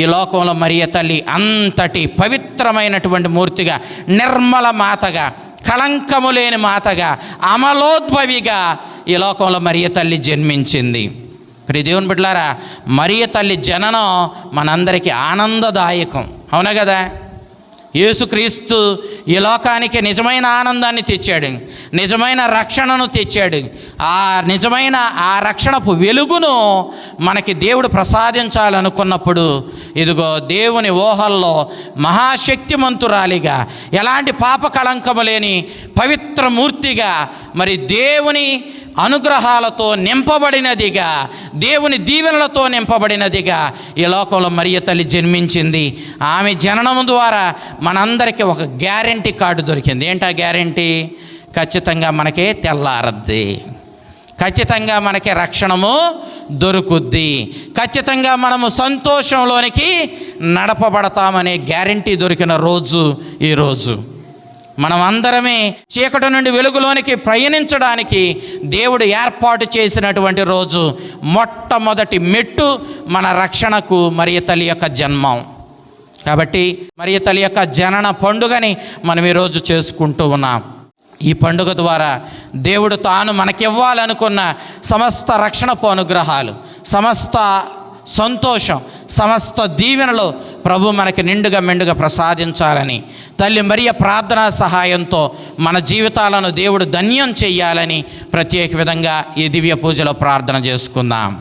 ఈ లోకంలో మరియ తల్లి అంతటి పవిత్రమైనటువంటి మూర్తిగా, నిర్మల మాతగా, కళంకము లేని మాతగా, అమలోద్భవిగా ఈ లోకంలో మరియ తల్లి జన్మించింది. ప్రియ దేవుని బిడ్డలారా, మరియ తల్లి జననం మనందరికీ ఆనందదాయకం, అవునా కదా? యేసుక్రీస్తు ఈ లోకానికి నిజమైన ఆనందాన్ని తెచ్చాడు, నిజమైన రక్షణను తెచ్చాడు. ఆ నిజమైన ఆ రక్షణపు వెలుగును మనకి దేవుడు ప్రసాదించాలనుకున్నప్పుడు ఇదిగో దేవుని ఊహల్లో మహాశక్తిమంతురాలిగా, ఎలాంటి పాప కళంకము లేని పవిత్రమూర్తిగా, మరి దేవుని అనుగ్రహాలతో నింపబడినదిగా, దేవుని దీవెనలతో నింపబడినదిగా ఈ లోకంలో మరియ తల్లి జన్మించింది. ఆమె జననం ద్వారా మనందరికీ ఒక గ్యారెంటీ కార్డు దొరికింది. ఏంటా గ్యారెంటీ? ఖచ్చితంగా మనకే తెల్లారద్ది, ఖచ్చితంగా మనకి రక్షణము దొరుకుద్ది, ఖచ్చితంగా మనము సంతోషంలోనికి నడపబడతామనే గ్యారెంటీ దొరికిన రోజు ఈరోజు. మనం అందరమే చీకటి నుండి వెలుగులోనికి ప్రయాణించడానికి దేవుడు ఏర్పాటు చేసినటువంటి రోజు, మొట్టమొదటి మెట్టు మన రక్షణకు మరియ తల్లి యొక్క జన్మం. కాబట్టి మరియ తల్లి యొక్క జనన పండుగని మనం ఈరోజు చేసుకుంటూ ఉన్నాం. ఈ పండుగ ద్వారా దేవుడు తాను మనకివ్వాలనుకున్న సమస్త రక్షణపు అనుగ్రహాలు, సమస్త సంతోషం, సమస్త దీవెనలు ప్రభు మనకి నిండుగా మెండుగా ప్రసాదించాలని, తల్లి మరియ ప్రార్థనా సహాయంతో మన జీవితాలను దేవుడు ధన్యం చెయ్యాలని ప్రత్యేక విధంగా ఈ దివ్య పూజలో ప్రార్థన చేసుకుందాం.